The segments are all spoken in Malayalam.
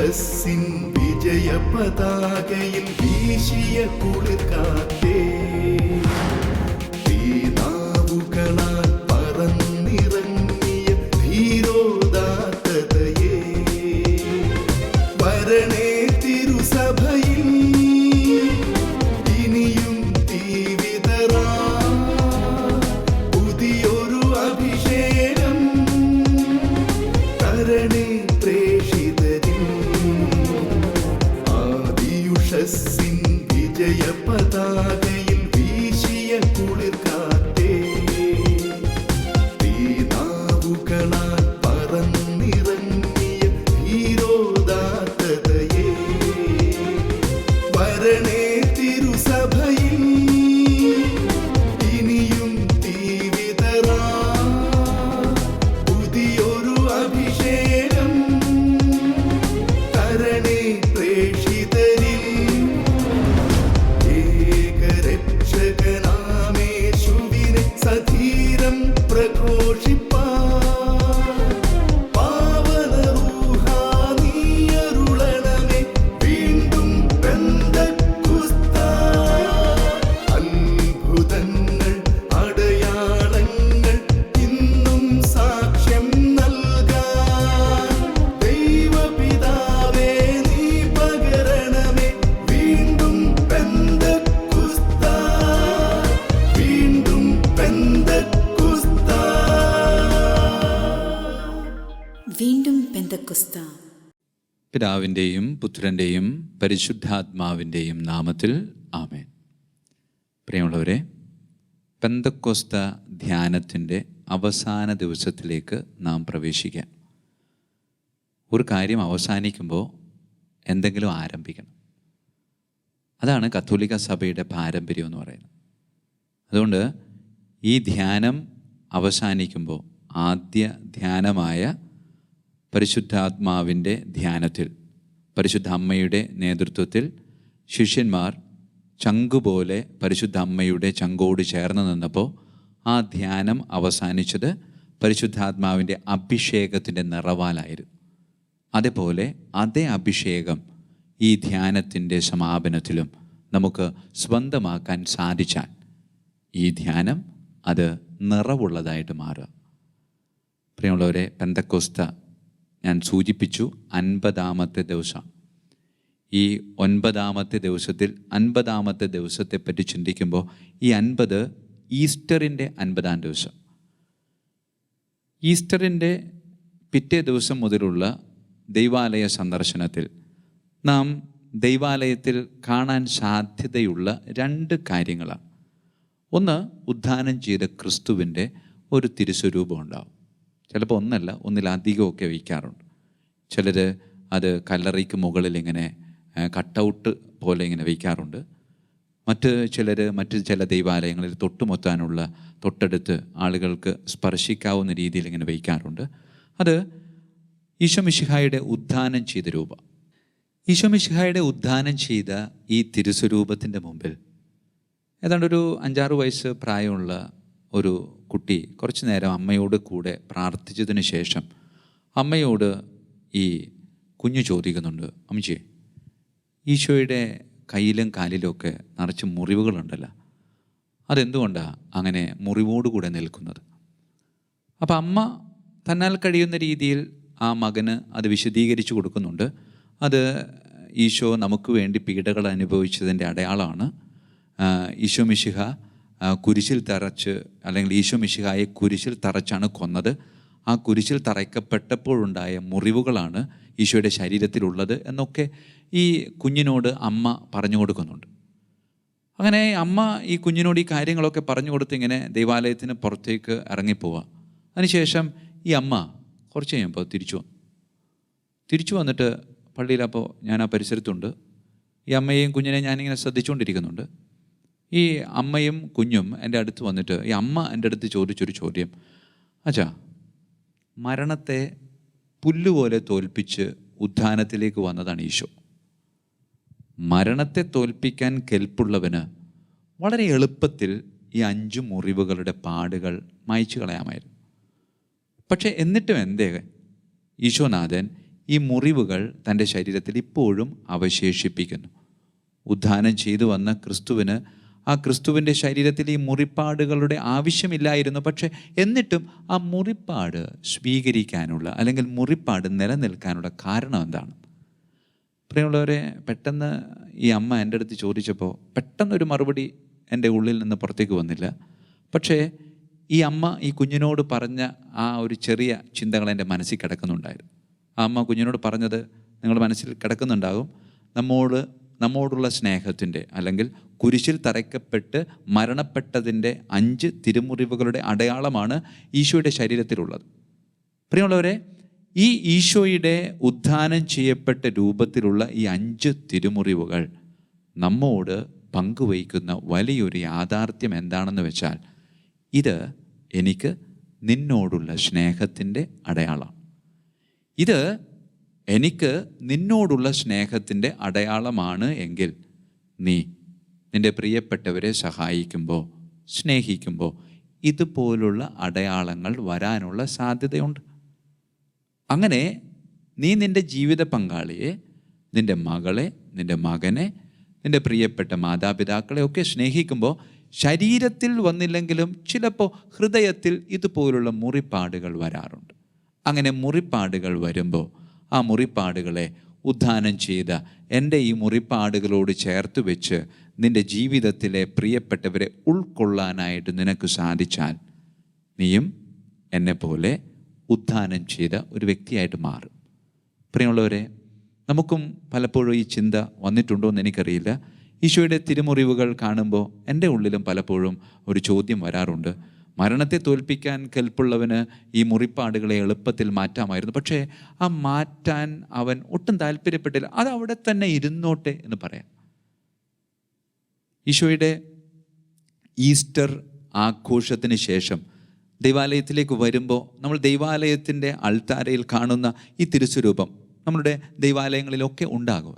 ആദിയുഷസ്സിൻ വിജയ പതാകയിൽ വീശിയ കുളിർക്കാറ്റേ, തീനാവുകളാൽ പറന്നിറങ്ങിയ ധീരോദാത്തതയേ, വരണേ തിരുസഭയിൽ ഇനിയും തീവിതറാ പുതിയൊരു അഭിഷേകം തരണേ പ്രേഷിതരിൽ. ആദിയുഷസ്സിൻ വിജയ പതാകയിൽ വീശിയ കുളിർക്കാറ്റേ, തീനാവുകളാൽ പറന്നിറങ്ങിയ ധീരോദാത്തതയേ, വരണേ തിരുസഭയിൽ ഇനിയും തീവിതറാ പുതിയൊരു അഭിഷേകം തരണേ പ്രേഷിതരിൽ. ഏകരക്ഷകനാമേശുവിനെ സധീരം പ്രഘോഷിപ്പാൻ പാവന റൂഹാ നീയരുളണമേ വീണ്ടും പെന്തക്കുസ്താ. അത്ഭുതങ്ങൾ അടയാളങ്ങൾ ഇന്നും സാക്ഷ്യം നൽകാൻ ദൈവപിതാവേ നീ പകരണമേ വീണ്ടും പെന്തക്കുസ്താ, വീണ്ടും പെന്തക്കുസ്താ. വീണ്ടും പെന്തക്കുസ്ത. പിതാവിൻ്റെയും പുത്രൻ്റെയും പരിശുദ്ധാത്മാവിൻ്റെയും നാമത്തിൽ ആമേൻ. പ്രിയമുള്ളവരെ, പെന്തക്കോസ്ത ധ്യാനത്തിൻ്റെ അവസാന ദിവസത്തിലേക്ക് നാം പ്രവേശിക്കാം. ഒരു കാര്യം അവസാനിക്കുമ്പോൾ എന്തെങ്കിലും ആരംഭിക്കണം. അതാണ് കത്തോലിക്ക സഭയുടെ പാരമ്പര്യം എന്ന് പറയുന്നത്. അതുകൊണ്ട് ഈ ധ്യാനം അവസാനിക്കുമ്പോൾ ആദ്യ ധ്യാനമായ പരിശുദ്ധാത്മാവിൻ്റെ ധ്യാനത്തിൽ പരിശുദ്ധ അമ്മയുടെ നേതൃത്വത്തിൽ ശിഷ്യന്മാർ ചങ്കുപോലെ പരിശുദ്ധ അമ്മയുടെ ചങ്കോട് ചേർന്ന് നിന്നപ്പോൾ ആ ധ്യാനം അവസാനിച്ചത് പരിശുദ്ധാത്മാവിൻ്റെ അഭിഷേകത്തിൻ്റെ നിറവാലായിരുന്നു. അതേപോലെ അതേ അഭിഷേകം ഈ ധ്യാനത്തിൻ്റെ സമാപനത്തിലും നമുക്ക് സ്വന്തമാക്കാൻ സാധിച്ചാൽ ഈ ധ്യാനം അത് നിറവുള്ളതായിട്ട് മാറുക. പ്രിയമുള്ളവരെ, പെന്തക്കോസ്ത ഞാൻ സൂചിപ്പിച്ചു 50-ാമത്തെ ദിവസം. ഈ 9-ാമത്തെ ദിവസത്തിൽ 50-ാമത്തെ ദിവസത്തെപ്പറ്റി ചിന്തിക്കുമ്പോൾ ഈ 50 ഈസ്റ്ററിൻ്റെ 50-ാം ദിവസം. ഈസ്റ്ററിൻ്റെ പിറ്റേ ദിവസം മുതലുള്ള ദൈവാലയ സന്ദർശനത്തിൽ നാം ദൈവാലയത്തിൽ കാണാൻ സാധ്യതയുള്ള 2 കാര്യങ്ങളാണ്. ഒന്ന്, ഉദ്ധാനം ചെയ്ത ക്രിസ്തുവിൻ്റെ ഒരു തിരുസ്വരൂപം ഉണ്ടാവും. ചിലപ്പോൾ ഒന്നല്ല, ഒന്നിലധികമൊക്കെ വയ്ക്കാറുണ്ട്. ചിലർ അത് കല്ലറയ്ക്ക് മുകളിൽ ഇങ്ങനെ കട്ടൗട്ട് പോലെ ഇങ്ങനെ വയ്ക്കാറുണ്ട്. മറ്റ് ചില ദൈവാലയങ്ങളിൽ തൊട്ടുമൊത്താനുള്ള തൊട്ടടുത്ത് ആളുകൾക്ക് സ്പർശിക്കാവുന്ന രീതിയിൽ ഇങ്ങനെ വയ്ക്കാറുണ്ട്. അത് ഈശോ മിശിഹായുടെ ഉദ്ധാനം ചെയ്ത രൂപം. ഈശോ മിശിഹായുടെ ഉദ്ധാനം ചെയ്ത ഈ തിരുസ്വരൂപത്തിൻ്റെ മുമ്പിൽ ഏതാണ്ട് ഒരു 5-6 വയസ്സ് പ്രായമുള്ള ഒരു കുട്ടി കുറച്ച് നേരം അമ്മയോട് കൂടെ പ്രാർത്ഥിച്ചതിന് ശേഷം അമ്മയോട് ഈ കുഞ്ഞു ചോദിക്കുന്നുണ്ട്, അമ്മച്ചി, ഈശോയുടെ കയ്യിലും കാലിലുമൊക്കെ നിറച്ച് മുറിവുകളുണ്ടല്ലോ, അതെന്തുകൊണ്ടാണ് അങ്ങനെ മുറിവോടുകൂടെ നിൽക്കുന്നത്? അപ്പം അമ്മ തന്നാൽ കഴിയുന്ന രീതിയിൽ ആ മകന് അത് വിശദീകരിച്ചു കൊടുക്കുന്നുണ്ട്. അത് ഈശോ നമുക്ക് വേണ്ടി പീഡകൾ അനുഭവിച്ചതിൻ്റെ അടയാളമാണ്. ഈശോ മിശിഹ കുരിശിൽ തറച്ച്, അല്ലെങ്കിൽ ഈശോ മിശിഹായെ കുരിശിൽ തറച്ചാണ് കൊന്നത്. ആ കുരിശിൽ തറയ്ക്കപ്പെട്ടപ്പോഴുണ്ടായ മുറിവുകളാണ് ഈശോയുടെ ശരീരത്തിലുള്ളത് എന്നൊക്കെ ഈ കുഞ്ഞിനോട് അമ്മ പറഞ്ഞു കൊടുക്കുന്നുണ്ട്. അങ്ങനെ അമ്മ ഈ കുഞ്ഞിനോട് ഈ കാര്യങ്ങളൊക്കെ പറഞ്ഞു കൊടുത്ത് ഇങ്ങനെ ദൈവാലയത്തിന് പുറത്തേക്ക് ഇറങ്ങിപ്പോവുക. അതിനുശേഷം ഈ അമ്മ കുറച്ച് കഴിയുമ്പോൾ തിരിച്ചു വന്നിട്ട് പള്ളിയിലപ്പോൾ ഞാൻ ആ പരിസരത്തുണ്ട്. ഈ അമ്മയെയും കുഞ്ഞിനെ ഞാനിങ്ങനെ ശ്രദ്ധിച്ചുകൊണ്ടിരിക്കുന്നുണ്ട്. ഈ അമ്മയും കുഞ്ഞും എൻ്റെ അടുത്ത് വന്നിട്ട് ഈ അമ്മ എൻ്റെ അടുത്ത് ചോദിച്ചൊരു ചോദ്യം, അച്ഛാ, മരണത്തെ പുല്ലുപോലെ തോൽപ്പിച്ച് ഉദ്ധാനത്തിലേക്ക് വന്നതാണ് ഈശോ. മരണത്തെ തോൽപ്പിക്കാൻ കെൽപ്പുള്ളവന് വളരെ എളുപ്പത്തിൽ ഈ 5 മുറിവുകളുടെ പാടുകൾ മായ്ച്ചു കളയാമായിരുന്നു. പക്ഷെ എന്നിട്ടും എന്തേ ഈശോനാഥൻ ഈ മുറിവുകൾ തൻ്റെ ശരീരത്തിൽ ഇപ്പോഴും അവശേഷിപ്പിക്കുന്നു. ഉദ്ധാനം ചെയ്തു വന്ന ക്രിസ്തുവിന് ആ ക്രിസ്തുവിൻ്റെ ശരീരത്തിൽ ഈ മുറിപ്പാടുകളുടെ ആവശ്യമില്ലായിരുന്നു. പക്ഷേ എന്നിട്ടും ആ മുറിപ്പാട് സ്വീകരിക്കാനുള്ള അല്ലെങ്കിൽ മുറിപ്പാട് നിലനിൽക്കാനുള്ള കാരണം എന്താണ്? പ്രിയമുള്ളവരെ, പെട്ടെന്ന് ഈ അമ്മ എൻ്റെ അടുത്ത് ചോദിച്ചപ്പോൾ പെട്ടെന്നൊരു മറുപടി എൻ്റെ ഉള്ളിൽ നിന്ന് പുറത്തേക്ക് വന്നില്ല. പക്ഷേ ഈ അമ്മ ഈ കുഞ്ഞിനോട് പറഞ്ഞ ആ ഒരു ചെറിയ ചിന്തകൾ എൻ്റെ മനസ്സിൽ കിടക്കുന്നുണ്ടായിരുന്നു. ആ അമ്മ കുഞ്ഞിനോട് പറഞ്ഞത് നിങ്ങളുടെ മനസ്സിൽ കിടക്കുന്നുണ്ടാകും. നമ്മോടുള്ള സ്നേഹത്തിൻ്റെ അല്ലെങ്കിൽ കുരിശിൽ തറയ്ക്കപ്പെട്ട് മരണപ്പെട്ടതിൻ്റെ 5 തിരുമുറിവുകളുടെ അടയാളമാണ് ഈശോയുടെ ശരീരത്തിലുള്ളത്. പ്രിയമുള്ളവരെ, ഈ ഈശോയുടെ ഉദ്ധാനം ചെയ്യപ്പെട്ട രൂപത്തിലുള്ള ഈ 5 തിരുമുറിവുകൾ നമ്മോട് പങ്കുവയ്ക്കുന്ന വലിയൊരു യാഥാർത്ഥ്യം എന്താണെന്ന് വെച്ചാൽ, ഇത് എനിക്ക് നിന്നോടുള്ള സ്നേഹത്തിൻ്റെ അടയാളമാണ്. ഇത് എനിക്ക് നിന്നോടുള്ള സ്നേഹത്തിൻ്റെ അടയാളമാണ് എങ്കിൽ നീ നിൻ്റെ പ്രിയപ്പെട്ടവരെ സഹായിക്കുമ്പോൾ, സ്നേഹിക്കുമ്പോൾ ഇതുപോലുള്ള അടയാളങ്ങൾ വരാനുള്ള സാധ്യതയുണ്ട്. അങ്ങനെ നീ നിൻ്റെ ജീവിത പങ്കാളിയെ, നിൻ്റെ മകളെ, നിൻ്റെ മകനെ, നിൻ്റെ പ്രിയപ്പെട്ട മാതാപിതാക്കളെ ഒക്കെ സ്നേഹിക്കുമ്പോൾ ശരീരത്തിൽ വന്നില്ലെങ്കിലും ചിലപ്പോൾ ഹൃദയത്തിൽ ഇതുപോലുള്ള മുറിപ്പാടുകൾ വരാറുണ്ട്. അങ്ങനെ മുറിപ്പാടുകൾ വരുമ്പോൾ ആ മുറിപ്പാടുകളെ ഉദ്ധാനം ചെയ്ത എൻ്റെ ഈ മുറിപ്പാടുകളോട് ചേർത്ത് വെച്ച് നിൻ്റെ ജീവിതത്തിലെ പ്രിയപ്പെട്ടവരെ ഉൾക്കൊള്ളാനായിട്ട് നിനക്ക് സാധിച്ചാൽ നീയും എന്നെപ്പോലെ ഉദ്ധാനം ചെയ്ത ഒരു വ്യക്തിയായിട്ട് മാറും. പ്രിയമുള്ളവരെ, നമുക്കും പലപ്പോഴും ഈ ചിന്ത വന്നിട്ടുണ്ടോ എന്ന് എനിക്കറിയില്ല. ഈശോയുടെ തിരുമുറിവുകൾ കാണുമ്പോൾ എൻ്റെ ഉള്ളിലും പലപ്പോഴും ഒരു ചോദ്യം വരാറുണ്ട്. മരണത്തെ തോൽപ്പിക്കാൻ കെൽപ്പുള്ളവന് ഈ മുറിപ്പാടുകളെ എളുപ്പത്തിൽ മാറ്റാമായിരുന്നു. പക്ഷേ ആ മാറ്റാൻ അവൻ ഒട്ടും താല്പര്യപ്പെട്ടില്ല. അത് അവിടെ തന്നെ ഇരുന്നോട്ടെ എന്ന് പറയാം. ഈശോയുടെ ഈസ്റ്റർ ആഘോഷത്തിന് ശേഷം ദൈവാലയത്തിലേക്ക് വരുമ്പോൾ നമ്മൾ ദൈവാലയത്തിൻ്റെ അൾത്താരയിൽ കാണുന്ന ഈ തിരുസ്വരൂപം നമ്മളുടെ ദൈവാലയങ്ങളിലൊക്കെ ഉണ്ടാകും.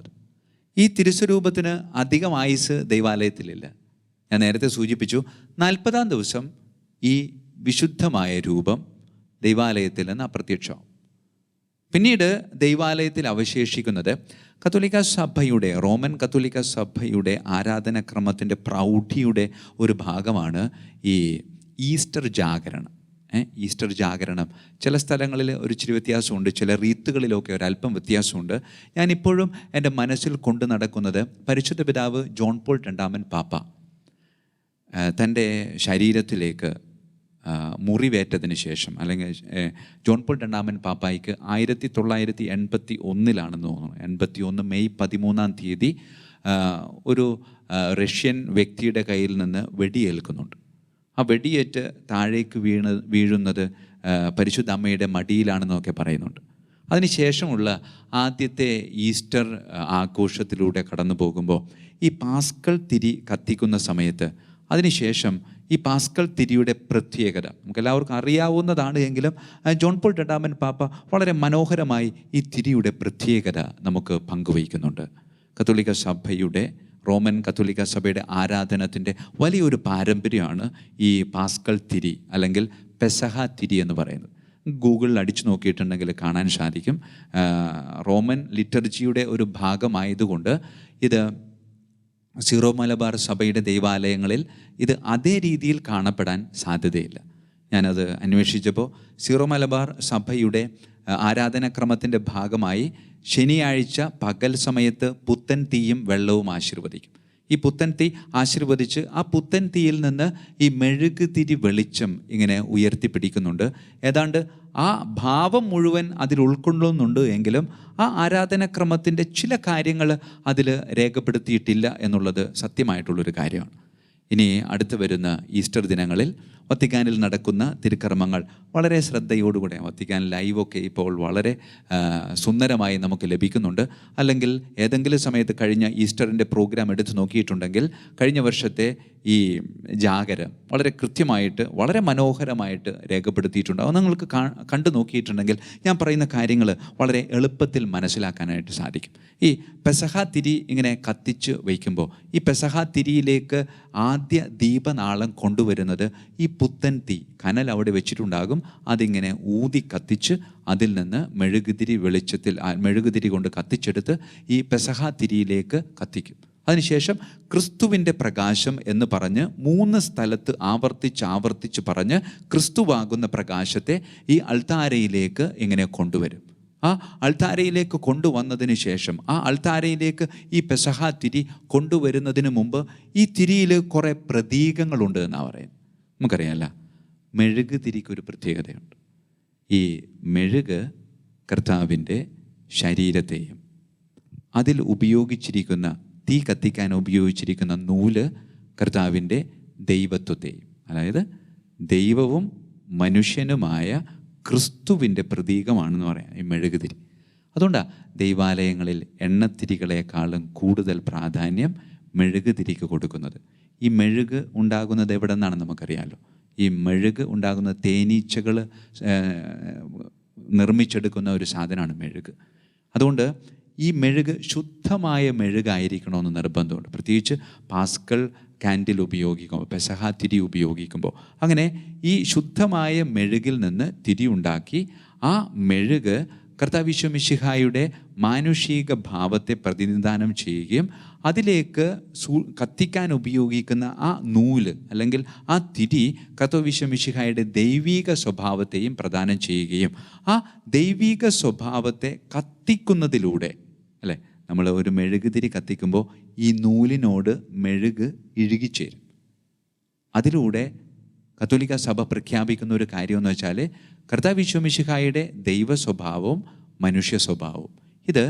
ഈ തിരുസ്വരൂപത്തിന് അധികം ആയുസ് ദൈവാലയത്തിലില്ല. ഞാൻ നേരത്തെ സൂചിപ്പിച്ചു, 40-ാം ദിവസം ഈ വിശുദ്ധമായ രൂപം ദൈവാലയത്തിൽ നിന്ന് അപ്രത്യക്ഷമാവും. പിന്നീട് ദൈവാലയത്തിൽ അവശേഷിക്കുന്നത് കത്തോലിക്ക സഭയുടെ, റോമൻ കത്തോലിക്ക സഭയുടെ ആരാധനാക്രമത്തിൻ്റെ പ്രൗഢിയുടെ ഒരു ഭാഗമാണ് ഈ ഈസ്റ്റർ ജാഗരണം. ഈസ്റ്റർ ജാഗരണം ചില സ്ഥലങ്ങളിൽ ഒരു ഇച്ചിരി വ്യത്യാസമുണ്ട്, ചില റീത്തുകളിലൊക്കെ ഒരല്പം വ്യത്യാസമുണ്ട്. ഞാനിപ്പോഴും എൻ്റെ മനസ്സിൽ കൊണ്ടു നടക്കുന്നത് പരിശുദ്ധ പിതാവ് ജോൺ പോൾ രണ്ടാമൻ പാപ്പ തൻ്റെ ശരീരത്തിലേക്ക് മുറിവേറ്റതിന് ശേഷം, അല്ലെങ്കിൽ ജോൺ പോൾ രണ്ടാമൻ പാപ്പായിക്ക് 1981 തോന്നുന്നു, 81 മെയ് 13-ാം തീയതി ഒരു റഷ്യൻ വ്യക്തിയുടെ കയ്യിൽ നിന്ന് വെടിയേൽക്കുന്നുണ്ട്. ആ വെടിയേറ്റ് താഴേക്ക് വീഴുന്നത് പരിശുദ്ധ അമ്മയുടെ മടിയിലാണെന്നൊക്കെ പറയുന്നുണ്ട്. അതിനുശേഷമുള്ള ആദ്യത്തെ ഈസ്റ്റർ ആഘോഷത്തിലൂടെ കടന്നു പോകുമ്പോൾ ഈ പാസ്കൽ തിരി കത്തിക്കുന്ന സമയത്ത്, അതിനുശേഷം ഈ പാസ്കൽ തിരിയുടെ പ്രത്യേകത നമുക്കെല്ലാവർക്കും അറിയാവുന്നതാണ് എങ്കിലും ജോൺ പോൾ രണ്ടാമൻ പാപ്പ വളരെ മനോഹരമായി ഈ തിരിയുടെ പ്രത്യേകത നമുക്ക് പങ്കുവയ്ക്കുന്നുണ്ട്. കത്തോലിക്ക സഭയുടെ, റോമൻ കത്തോലിക്ക സഭയുടെ ആരാധനത്തിൻ്റെ വലിയൊരു പാരമ്പര്യമാണ് ഈ പാസ്കൽ തിരി അല്ലെങ്കിൽ പെസഹ തിരി എന്ന് പറയുന്നത്. ഗൂഗിളിൽ അടിച്ചു നോക്കിയിട്ടുണ്ടെങ്കിൽ കാണാൻ സാധിക്കും. റോമൻ ലിറ്റർജിയുടെ ഒരു ഭാഗമായതുകൊണ്ട് ഇത് സീറോ മലബാർ സഭയുടെ ദൈവാലയങ്ങളിൽ ഇത് അതേ രീതിയിൽ കാണപ്പെടാൻ സാധ്യതയില്ല. ഞാനത് അന്വേഷിച്ചപ്പോൾ സീറോ മലബാർ സഭയുടെ ആരാധനാക്രമത്തിൻ്റെ ഭാഗമായി ശനിയാഴ്ച പകൽ സമയത്ത് പുത്തൻ തീയും വെള്ളവും ആശീർവദിക്കും. ഈ പുത്തൻ തീ ആശീർവദിച്ച് ആ പുത്തൻ തീയിൽ നിന്ന് ഈ മെഴുകുതിരി വെളിച്ചം ഇങ്ങനെ ഉയർത്തിപ്പിടിക്കുന്നുണ്ട്. ഏതാണ്ട് ആ ഭാവം മുഴുവൻ അതിൽ ഉൾക്കൊള്ളുന്നുണ്ട് എങ്കിലും ആ ആരാധനാക്രമത്തിൻ്റെ ചില കാര്യങ്ങൾ അതിൽ രേഖപ്പെടുത്തിയിട്ടില്ല എന്നുള്ളത് സത്യമായിട്ടുള്ളൊരു കാര്യമാണ്. ഇനി അടുത്ത് വരുന്ന ഈസ്റ്റർ ദിനങ്ങളിൽ വത്തിക്കാനിൽ നടക്കുന്ന തിരുക്കർമ്മങ്ങൾ വളരെ ശ്രദ്ധയോടുകൂടെ, വത്തിക്കാൻ ലൈവൊക്കെ ഇപ്പോൾ വളരെ സുന്ദരമായി നമുക്ക് ലഭിക്കുന്നുണ്ട്. അല്ലെങ്കിൽ ഏതെങ്കിലും സമയത്ത് കഴിഞ്ഞ ഈസ്റ്ററിൻ്റെ പ്രോഗ്രാം എടുത്ത് നോക്കിയിട്ടുണ്ടെങ്കിൽ കഴിഞ്ഞ വർഷത്തെ ഈ ജാഗരം വളരെ കൃത്യമായിട്ട് വളരെ മനോഹരമായിട്ട് രേഖപ്പെടുത്തിയിട്ടുണ്ട്. അത് നിങ്ങൾക്ക് കണ്ടു നോക്കിയിട്ടുണ്ടെങ്കിൽ ഞാൻ പറയുന്ന കാര്യങ്ങൾ വളരെ എളുപ്പത്തിൽ മനസ്സിലാക്കാനായിട്ട് സാധിക്കും. ഈ പെസഹ തിരി ഇങ്ങനെ കത്തിച്ച് വയ്ക്കുമ്പോൾ ഈ പെസഹ തിരിയിലേക്ക് ആദ്യ ദീപനാളം കൊണ്ടുവരുന്നത് ഈ പുത്തൻ തീ കനൽ അവിടെ വെച്ചിട്ടുണ്ടാകും. അതിങ്ങനെ ഊതി കത്തിച്ച് അതിൽ നിന്ന് മെഴുകുതിരി കൊണ്ട് കത്തിച്ചെടുത്ത് ഈ പെസഹ തിരിയിലേക്ക് കത്തിക്കും. അതിനുശേഷം ക്രിസ്തുവിൻ്റെ പ്രകാശം എന്ന് പറഞ്ഞ് 3 സ്ഥലത്ത് ആവർത്തിച്ച് പറഞ്ഞ് ക്രിസ്തുവാകുന്ന പ്രകാശത്തെ ഈ അൾത്താരയിലേക്ക് ഇങ്ങനെ കൊണ്ടുവരും. ആ അൾത്താരയിലേക്ക് കൊണ്ടുവന്നതിന് ശേഷം ആ അൾത്താരയിലേക്ക് ഈ പെസഹ തിരി കൊണ്ടുവരുന്നതിന് മുമ്പ് ഈ തിരിയിൽ കുറേ പ്രതീകങ്ങളുണ്ട് എന്നാണ് പറയുന്നത്. നമുക്കറിയാമല്ല, മെഴുക് തിരിക്കൊരു പ്രത്യേകതയുണ്ട്. ഈ മെഴുക് കർത്താവിൻ്റെ ശരീരത്തെയും അതിൽ ഉപയോഗിച്ചിരിക്കുന്ന തീ കത്തിക്കാൻ ഉപയോഗിച്ചിരിക്കുന്ന നൂല് കർത്താവിൻ്റെ ദൈവത്വത്തെയും, അതായത് ദൈവവും മനുഷ്യനുമായ ക്രിസ്തുവിൻ്റെ പ്രതീകമാണെന്ന് പറയാം ഈ മെഴുകുതിരി. അതുകൊണ്ടാണ് ദൈവാലയങ്ങളിൽ എണ്ണത്തിരികളെക്കാളും കൂടുതൽ പ്രാധാന്യം മെഴുകുതിരിക്ക് കൊടുക്കുന്നത്. ഈ മെഴുക് ഉണ്ടാകുന്നത് എവിടെ നിന്നാണ് നമുക്കറിയാമല്ലോ. ഈ മെഴുക് ഉണ്ടാകുന്ന തേനീച്ചകൾ നിർമ്മിച്ചെടുക്കുന്ന ഒരു സാധനമാണ് മെഴുക്. അതുകൊണ്ട് ഈ മെഴുക് ശുദ്ധമായ മെഴുകായിരിക്കണമെന്ന് നിർബന്ധമുണ്ട്. പ്രത്യേകിച്ച് പാസ്കൽ കാൻഡിൽ ഉപയോഗിക്കുമ്പോൾ, പെസഹ തിരി ഉപയോഗിക്കുമ്പോൾ അങ്ങനെ ഈ ശുദ്ധമായ മെഴുകിൽ നിന്ന് തിരി ഉണ്ടാക്കി ആ മെഴുക് കർത്താവ് ഈശോ മിശിഹായുടെ മാനുഷിക ഭാവത്തെ പ്രതിനിധാനം ചെയ്യുകയും അതിലേക്ക് കത്തിക്കാൻ ഉപയോഗിക്കുന്ന ആ നൂല് അല്ലെങ്കിൽ ആ തിരി കർത്താവ് ഈശോ മിശിഹായുടെ ദൈവിക സ്വഭാവത്തെയും പ്രദാനം ചെയ്യുകയും ആ ദൈവിക സ്വഭാവത്തെ കത്തിക്കുന്നതിലൂടെ, അല്ലേ, നമ്മൾ ഒരു മെഴുകുതിരി കത്തിക്കുമ്പോൾ ഈ നൂലിനോട് മെഴുക് ഇഴുകിച്ചേരും. അതിലൂടെ കത്തോലിക്ക സഭ പ്രഖ്യാപിക്കുന്ന ഒരു കാര്യമെന്ന് വെച്ചാൽ കർത്താവ് ഈശോ മിശിഹായുടെ ദൈവ സ്വഭാവവും മനുഷ്യ സ്വഭാവവും ഇത്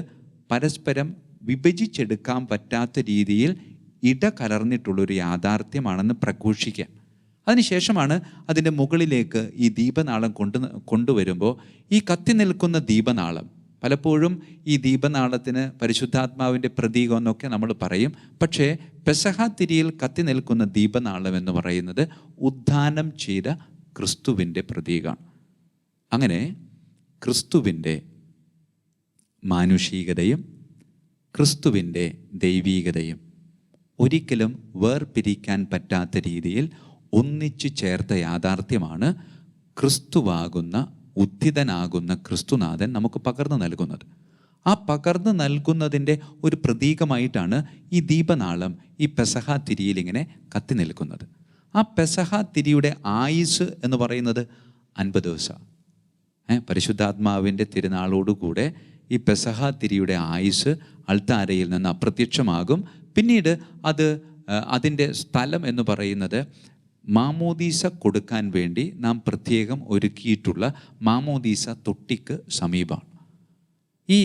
പരസ്പരം വിഭജിച്ചെടുക്കാൻ പറ്റാത്ത രീതിയിൽ ഇടകലർന്നിട്ടുള്ളൊരു യാഥാർത്ഥ്യമാണെന്ന് പ്രഘോഷിക്കുക. അതിനുശേഷമാണ് അതിൻ്റെ മുകളിലേക്ക് ഈ ദീപനാളം കൊണ്ടുവരുമ്പോൾ ഈ കത്തി നിൽക്കുന്ന ദീപനാളം, പലപ്പോഴും ഈ ദീപനാളത്തിന് പരിശുദ്ധാത്മാവിൻ്റെ പ്രതീകം എന്നൊക്കെ നമ്മൾ പറയും. പക്ഷേ പെസഹ തിരിയിൽ കത്തി നിൽക്കുന്ന ദീപനാളം എന്ന് പറയുന്നത് ഉദ്ധാനം ചെയ്ത ക്രിസ്തുവിൻ്റെ പ്രതീകമാണ്. അങ്ങനെ ക്രിസ്തുവിൻ്റെ മാനുഷികതയും ക്രിസ്തുവിൻ്റെ ദൈവീകതയും ഒരിക്കലും വേർപിരിക്കാൻ പറ്റാത്ത രീതിയിൽ ഒന്നിച്ചു ചേർത്ത യാഥാർത്ഥ്യമാണ് ക്രിസ്തുവാകുന്ന ഉദ്ധിതനാകുന്ന ക്രിസ്തുനാഥൻ നമുക്ക് പകർന്നു നൽകുന്നത്. ആ പകർന്നു നൽകുന്നതിൻ്റെ ഒരു പ്രതീകമായിട്ടാണ് ഈ ദീപനാളം ഈ പെസഹ തിരിയിൽ ഇങ്ങനെ കത്തി നിൽക്കുന്നത്. ആ പെസഹ തിരിയുടെ ആയുസ് എന്ന് പറയുന്നത് 50 ദിവസമാണ്. പരിശുദ്ധാത്മാവിൻ്റെ തിരുനാളോടുകൂടെ ഈ പെസഹ തിരിയുടെ ആയുസ് അൾത്താരയിൽ നിന്ന് അപ്രത്യക്ഷമാകും. പിന്നീട് അതിൻ്റെ സ്ഥലം എന്ന് പറയുന്നത് മാമോദീസ കൊടുക്കാൻ വേണ്ടി നാം പ്രത്യേകം ഒരുക്കിയിട്ടുള്ള മാമോദീസ തൊട്ടിക്ക് സമീപമാണ്. ഈ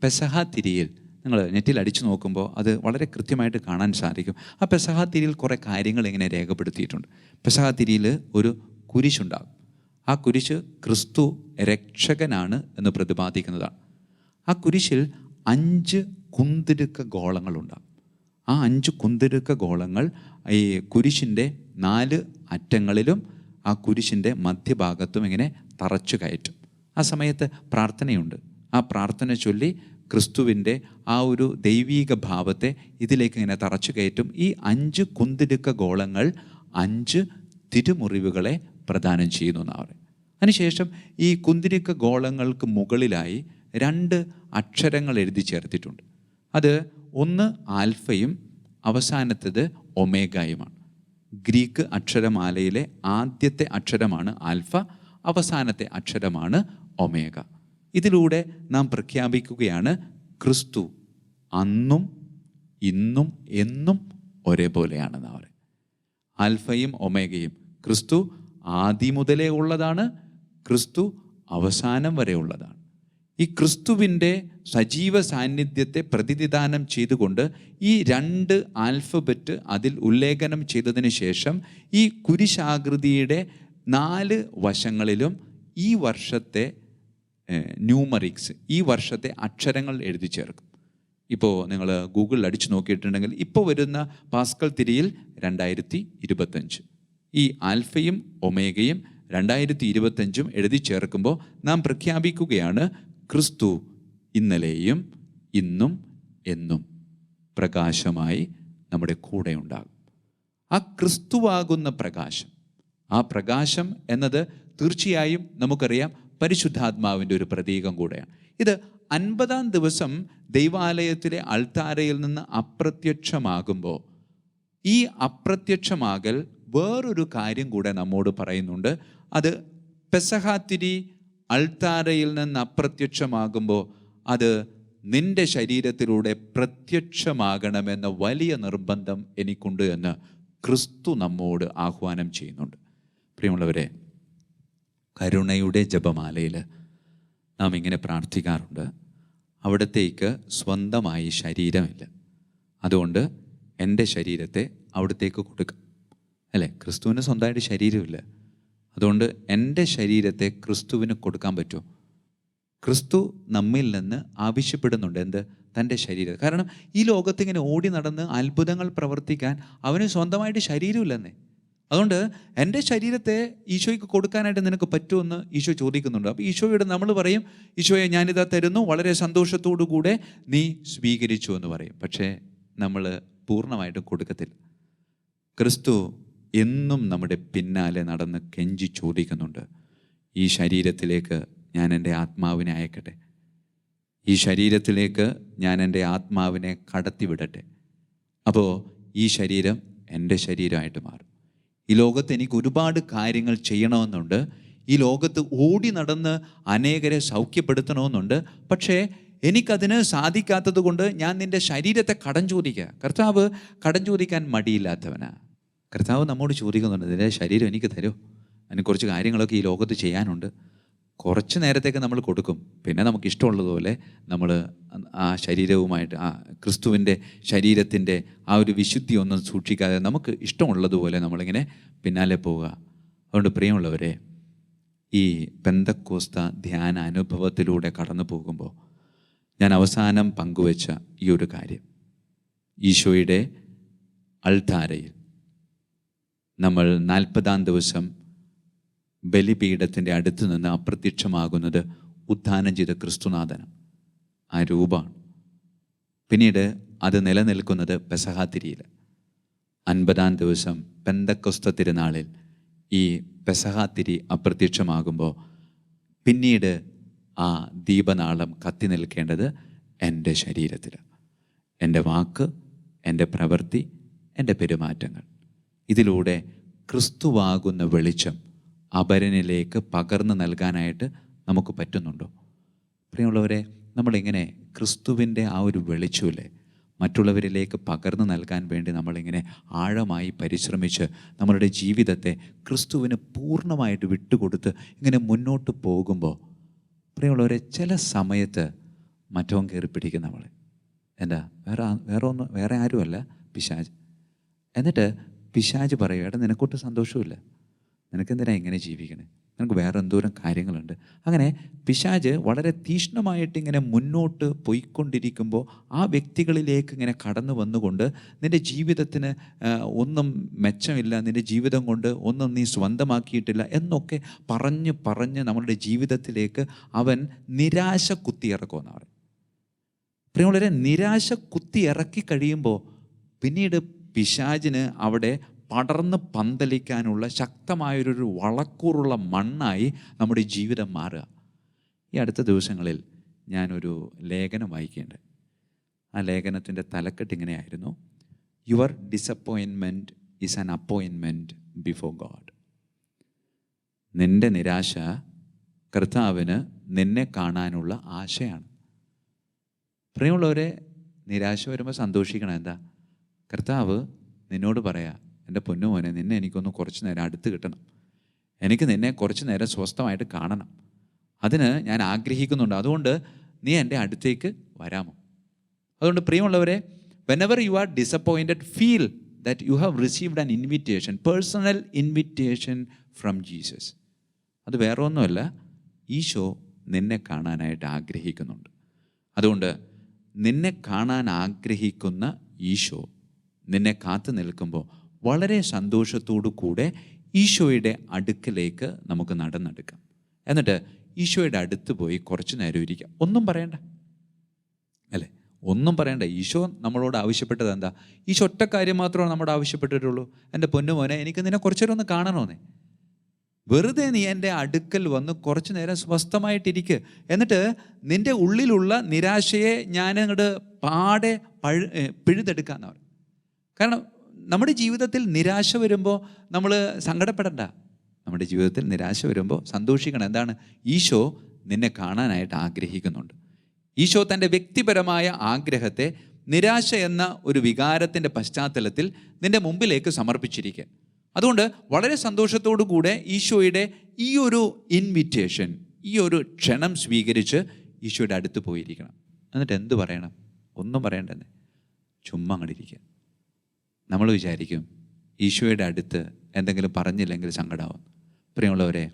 പെസഹ തിരിയിൽ നിങ്ങൾ നെറ്റിൽ അടിച്ചു നോക്കുമ്പോൾ അത് വളരെ കൃത്യമായിട്ട് കാണാൻ സാധിക്കും. ആ പെസഹ തിരിയിൽ കുറേ കാര്യങ്ങൾ ഇങ്ങനെ രേഖപ്പെടുത്തിയിട്ടുണ്ട്. പെസഹ തിരിയിൽ ഒരു കുരിശുണ്ടാകും. ആ കുരിശ് ക്രിസ്തു രക്ഷകനാണ് എന്ന് പ്രതിപാദിക്കുന്നതാണ്. ആ കുരിശിൽ 5 കുന്തിരുക്ക ഗോളങ്ങളുണ്ടാകും. ആ 5 കുന്തിരുക്ക ഗോളങ്ങൾ ഈ കുരിശിൻ്റെ 4 അറ്റങ്ങളിലും ആ കുരിശിൻ്റെ മധ്യഭാഗത്തും ഇങ്ങനെ തറച്ചു കയറ്റും. ആ സമയത്ത് പ്രാർത്ഥനയുണ്ട്. ആ പ്രാർത്ഥന ചൊല്ലി ക്രിസ്തുവിൻ്റെ ആ ഒരു ദൈവീക ഭാവത്തെ ഇതിലേക്ക് ഇങ്ങനെ തറച്ചു കയറ്റും. ഈ 5 കുന്തിരുക്ക ഗോളങ്ങൾ 5 തിരുമുറിവുകളെ പ്രദാനം ചെയ്യുന്നു എന്നാണ് പറയുന്നത്. അതിനുശേഷം ഈ കുന്തിരുക്ക ഗോളങ്ങൾക്ക് മുകളിലായി 2 അക്ഷരങ്ങൾ എഴുതി ചേർത്തിട്ടുണ്ട്. അത് ഒന്ന് ആൽഫയും അവസാനത്തേത് ഒമേഗയുമാണ്. ഗ്രീക്ക് അക്ഷരമാലയിലെ ആദ്യത്തെ അക്ഷരമാണ് ആൽഫ, അവസാനത്തെ അക്ഷരമാണ് ഒമേഗ. ഇതിലൂടെ നാം പ്രഖ്യാപിക്കുകയാണ് ക്രിസ്തു അന്നും ഇന്നും എന്നും ഒരേപോലെയാണെന്ന് പറയും. ആൽഫയും ഒമേഗയും, ക്രിസ്തു ആദി മുതലേ ഉള്ളതാണ്, ക്രിസ്തു അവസാനം വരെ ഉള്ളതാണ്. ഈ ക്രിസ്തുവിൻ്റെ സജീവ സാന്നിധ്യത്തെ പ്രതിനിധാനം ചെയ്തുകൊണ്ട് ഈ 2 ആൽഫബറ്റ് അതിൽ ഉല്ലേഖനം ചെയ്തതിന് ശേഷം ഈ കുരിശാകൃതിയുടെ 4 വശങ്ങളിലും ഈ വർഷത്തെ ന്യൂമറിക്സ്, ഈ വർഷത്തെ അക്ഷരങ്ങൾ എഴുതി ചേർക്കും. ഇപ്പോൾ നിങ്ങൾ ഗൂഗിളിൽ അടിച്ചു നോക്കിയിട്ടുണ്ടെങ്കിൽ ഇപ്പോൾ വരുന്ന പാസ്കൽ തിരിയിൽ 2025, ഈ ആൽഫയും ഒമേഗയും 2025 എഴുതി ചേർക്കുമ്പോൾ നാം പ്രഖ്യാപിക്കുകയാണ് ക്രിസ്തു ഇന്നലെയും ഇന്നും എന്നും പ്രകാശമായി നമ്മുടെ കൂടെ ഉണ്ടാകും. ആ ക്രിസ്തുവാകുന്ന പ്രകാശം, ആ പ്രകാശം എന്നത് തീർച്ചയായും നമുക്കറിയാം പരിശുദ്ധാത്മാവിൻ്റെ ഒരു പ്രതീകം കൂടെയാണ്. ഇത് 50-ാം ദിവസം ദൈവാലയത്തിലെ അൾത്താരയിൽ നിന്ന് അപ്രത്യക്ഷമാകുമ്പോൾ ഈ അപ്രത്യക്ഷമാകൽ വേറൊരു കാര്യം കൂടെ നമ്മോട് പറയുന്നുണ്ട്. അത് പെസഹാത്തിരി അൾത്താരയിൽ നിന്ന് അപ്രത്യക്ഷമാകുമ്പോൾ അത് നിന്റെ ശരീരത്തിലൂടെ പ്രത്യക്ഷമാകണമെന്ന വലിയ നിർബന്ധം എനിക്കുണ്ട് എന്ന് ക്രിസ്തു നമ്മോട് ആഹ്വാനം ചെയ്യുന്നുണ്ട്. പ്രിയമുള്ളവരെ, കരുണയുടെ ജപമാലയിൽ നാം ഇങ്ങനെ പ്രാർത്ഥിക്കാറുണ്ട്, അവിടത്തേക്ക് സ്വന്തമായി ശരീരമില്ല, അതുകൊണ്ട് എൻ്റെ ശരീരത്തെ അവിടത്തേക്ക് കൊടുക്കാം. അല്ലേ? ക്രിസ്തുവിന് സ്വന്തമായിട്ട് ശരീരമില്ല, അതുകൊണ്ട് എൻ്റെ ശരീരത്തെ ക്രിസ്തുവിന് കൊടുക്കാൻ പറ്റുമോ? ക്രിസ്തു നമ്മിൽ നിന്ന് ആവശ്യപ്പെടുന്നുണ്ട് എന്ത്? തൻ്റെ ശരീരം. കാരണം ഈ ലോകത്ത് ഇങ്ങനെ ഓടി നടന്ന് അത്ഭുതങ്ങൾ പ്രവർത്തിക്കാൻ അവന് സ്വന്തമായിട്ട് ശരീരമില്ലെന്നേ. അതുകൊണ്ട് എൻ്റെ ശരീരത്തെ ഈശോയ്ക്ക് കൊടുക്കാനായിട്ട് നിനക്ക് പറ്റുമെന്ന് ഈശോ ചോദിക്കുന്നുണ്ട്. അപ്പോൾ ഈശോയോട് നമ്മൾ പറയും, ഈശോയെ ഞാനിതാ തരുന്നു, വളരെ സന്തോഷത്തോടു കൂടെ നീ സ്വീകരിച്ചു എന്ന് പറയും. പക്ഷേ നമ്മൾ പൂർണ്ണമായിട്ടും കൊടുക്കത്തില്ല. ക്രിസ്തു എന്നും നമ്മുടെ പിന്നാലെ നടന്ന് കെഞ്ചി ചോദിക്കുന്നുണ്ട്, ഈ ശരീരത്തിലേക്ക് ഞാൻ എൻ്റെ ആത്മാവിനെ അയക്കട്ടെ, ഈ ശരീരത്തിലേക്ക് ഞാൻ എൻ്റെ ആത്മാവിനെ കടത്തിവിടട്ടെ. അപ്പോൾ ഈ ശരീരം എൻ്റെ ശരീരമായിട്ട് മാറും. ഈ ലോകത്ത് എനിക്ക് ഒരുപാട് കാര്യങ്ങൾ ചെയ്യണമെന്നുണ്ട്, ഈ ലോകത്ത് ഓടി നടന്ന് അനേകരെ സൗഖ്യപ്പെടുത്തണമെന്നുണ്ട്. പക്ഷേ എനിക്കതിന് സാധിക്കാത്തത് കൊണ്ട് ഞാൻ നിൻ്റെ ശരീരത്തെ കടം ചോദിക്കുക. കർത്താവ് കടം ചോദിക്കാൻ മടിയില്ലാത്തവനാ. കർത്താവ് നമ്മോട് ചോദിക്കുന്നുണ്ട്, നിൻ്റെ ശരീരം എനിക്ക് തരുമോ? അതിന് കുറച്ച് കാര്യങ്ങളൊക്കെ ഈ ലോകത്ത് ചെയ്യാനുണ്ട്. കുറച്ച് നേരത്തേക്ക് നമ്മൾ കൊടുക്കും, പിന്നെ നമുക്ക് ഇഷ്ടമുള്ളതുപോലെ നമ്മൾ ആ ശരീരവുമായിട്ട് ആ ക്രിസ്തുവിൻ്റെ ശരീരത്തിൻ്റെ ആ ഒരു വിശുദ്ധി ഒന്നും സൂക്ഷിക്കാതെ നമുക്ക് ഇഷ്ടമുള്ളതുപോലെ നമ്മളിങ്ങനെ പിന്നാലെ പോവുക. അതുകൊണ്ട് പ്രിയമുള്ളവരെ, ഈ പെന്തക്കോസ്ത ധ്യാന അനുഭവത്തിലൂടെ കടന്നു പോകുമ്പോൾ ഞാൻ അവസാനം പങ്കുവെച്ച ഈ ഒരു കാര്യം, ഈശോയുടെ അൾത്താരയിൽ നമ്മൾ 40-ാം ദിവസം ബലിപീഠത്തിൻ്റെ അടുത്ത് നിന്ന് അപ്രത്യക്ഷമാകുന്നത് ഉത്ഥാനം ചെയ്ത ക്രിസ്തുനാഥനാണ്, ആ രൂപമാണ്. പിന്നീട് അത് നിലനിൽക്കുന്നത് പെസഹാത്തിരിയിൽ. 50-ാം ദിവസം പെന്തക്കൊസ്ത തിരുനാളിൽ ഈ പെസഹാത്തിരി അപ്രത്യക്ഷമാകുമ്പോൾ പിന്നീട് ആ ദീപനാളം കത്തി നിൽക്കേണ്ടത് എൻ്റെ ശരീരത്തിൽ. എൻ്റെ വാക്ക്, എൻ്റെ പ്രവൃത്തി, എൻ്റെ പെരുമാറ്റങ്ങൾ, ഇതിലൂടെ ക്രിസ്തുവാകുന്ന വെളിച്ചം അപരനിലേക്ക് പകർന്നു നൽകാനായിട്ട് നമുക്ക് പറ്റുന്നുണ്ടോ? പ്രിയമുള്ളവരെ, നമ്മളിങ്ങനെ ക്രിസ്തുവിൻ്റെ ആ ഒരു വെളിച്ചമില്ലേ മറ്റുള്ളവരിലേക്ക് പകർന്നു നൽകാൻ വേണ്ടി നമ്മളിങ്ങനെ ആഴമായി പരിശ്രമിച്ച് നമ്മളുടെ ജീവിതത്തെ ക്രിസ്തുവിന് പൂർണ്ണമായിട്ട് വിട്ടുകൊടുത്ത് ഇങ്ങനെ മുന്നോട്ട് പോകുമ്പോൾ, പ്രിയമുള്ളവരെ, ചില സമയത്ത് മറ്റവൻ കയറി പിടിക്കും നമ്മളെ. എന്താ? വേറെ ആരുമല്ല, പിശാച്. എന്നിട്ട് പിശാച് പറയും, എടാ നിനക്കൊട്ട് സന്തോഷമില്ല, നിനക്കെന്തിനാ ഇങ്ങനെ ജീവിക്കണേ, നിനക്ക് വേറെ എന്തോരം കാര്യങ്ങളുണ്ട്. അങ്ങനെ പിശാച് വളരെ തീക്ഷ്ണമായിട്ട് ഇങ്ങനെ മുന്നോട്ട് പോയിക്കൊണ്ടിരിക്കുമ്പോൾ ആ വ്യക്തികളിലേക്ക് ഇങ്ങനെ കടന്നു വന്നുകൊണ്ട് നിൻ്റെ ജീവിതത്തിന് ഒന്നും മെച്ചമില്ല, നിൻ്റെ ജീവിതം കൊണ്ട് ഒന്നും നീ സ്വന്തമാക്കിയിട്ടില്ല എന്നൊക്കെ പറഞ്ഞ് നമ്മളുടെ ജീവിതത്തിലേക്ക് അവൻ നിരാശ കുത്തിയിറക്കുമെന്ന് പറയും. പ്രിയമുള്ളവരെ, നിരാശ കുത്തിയിറക്കി കഴിയുമ്പോൾ പിന്നീട് പിശാചിന് അവിടെ പടർന്ന് പന്തലിക്കാനുള്ള ശക്തമായൊരു വളക്കൂറുള്ള മണ്ണായി നമ്മുടെ ജീവിതം മാറുക. ഈ അടുത്ത ദിവസങ്ങളിൽ ഞാനൊരു ലേഖനം വായിക്കേണ്ടത്. ആ ലേഖനത്തിൻ്റെ തലക്കെട്ട് ഇങ്ങനെയായിരുന്നു, your disappointment is an appointment before God. നിൻ്റെ നിരാശ കർത്താവിന് നിന്നെ കാണാനുള്ള ആശയാണ്. പ്രിയമുള്ളവരെ, നിരാശ വരുമ്പോൾ സന്തോഷിക്കണം. എന്താ? കർത്താവ് നിന്നോട് പറയാ, എൻ്റെ പൊന്നുമോനെ, നിന്നെ എനിക്കൊന്ന് കുറച്ച് നേരം അടുത്ത് കിട്ടണം, എനിക്ക് നിന്നെ കുറച്ച് നേരം സ്വസ്ഥമായിട്ട് കാണണം, അതിന് ഞാൻ ആഗ്രഹിക്കുന്നുണ്ട്, അതുകൊണ്ട് നീ എൻ്റെ അടുത്തേക്ക് വരാമോ? അതുകൊണ്ട് പ്രിയമുള്ളവരെ, whenever you are disappointed, feel that you have received an invitation, personal invitation from Jesus. അത് വേറെ ഒന്നുമല്ല, ഈശോ നിന്നെ കാണാനായിട്ട് ആഗ്രഹിക്കുന്നുണ്ട്. അതുകൊണ്ട് നിന്നെ കാണാൻ ആഗ്രഹിക്കുന്ന ഈശോ നിന്നെ കാത്തു നിൽക്കുമ്പോൾ വളരെ സന്തോഷത്തോടു കൂടെ ഈശോയുടെ അടുക്കലേക്ക് നമുക്ക് നടന്നെടുക്കാം. എന്നിട്ട് ഈശോയുടെ അടുത്ത് പോയി കുറച്ച് നേരം ഇരിക്കാം. ഒന്നും പറയണ്ട, അല്ലേ? ഒന്നും പറയണ്ട. ഈശോ നമ്മളോട് ആവശ്യപ്പെട്ടത് എന്താ? ഈശോ ഒറ്റ കാര്യം മാത്രമാണ് നമ്മോട് ആവശ്യപ്പെട്ടിട്ടുള്ളൂ, എൻ്റെ പൊന്നുമോനെ, എനിക്ക് നിന്നെ കുറച്ച് നേരം ഒന്ന് കാണണമെന്നേ. വെറുതെ നീ എൻ്റെ അടുക്കൽ വന്ന് കുറച്ചു നേരം സ്വസ്ഥമായിട്ടിരിക്കുക. എന്നിട്ട് നിൻ്റെ ഉള്ളിലുള്ള നിരാശയെ ഞാൻ അങ്ങോട്ട് പാടെ പിഴുതെടുക്കാമെന്ന് പറയും. കാരണം നമ്മുടെ ജീവിതത്തിൽ നിരാശ വരുമ്പോൾ നമ്മൾ സങ്കടപ്പെടണ്ട. നമ്മുടെ ജീവിതത്തിൽ നിരാശ വരുമ്പോൾ സന്തോഷിക്കണം. എന്താണ്? ഈശോ നിന്നെ കാണാനായിട്ട് ആഗ്രഹിക്കുന്നുണ്ട്. ഈശോ തൻ്റെ വ്യക്തിപരമായ ആഗ്രഹത്തെ നിരാശ എന്ന ഒരു വികാരത്തിൻ്റെ പശ്ചാത്തലത്തിൽ നിൻ്റെ മുമ്പിലേക്ക് സമർപ്പിച്ചിരിക്കുക. അതുകൊണ്ട് വളരെ സന്തോഷത്തോടു കൂടെ ഈശോയുടെ ഈ ഒരു ഇൻവിറ്റേഷൻ, ഈ ഒരു ക്ഷണം സ്വീകരിച്ച് ഈശോയുടെ അടുത്ത് പോയിരിക്കണം. എന്നിട്ട് എന്ത് പറയണം? ഒന്നും പറയണ്ടെന്നേ, ചുമ്മാ അങ്ങോട്ട് ഇരിക്കുക. നമ്മൾ വിചാരിക്കും ഈശോയുടെ അടുത്ത് എന്തെങ്കിലും പറഞ്ഞില്ലെങ്കിൽ സങ്കടമാവും. പ്രിയമുള്ളവരെ,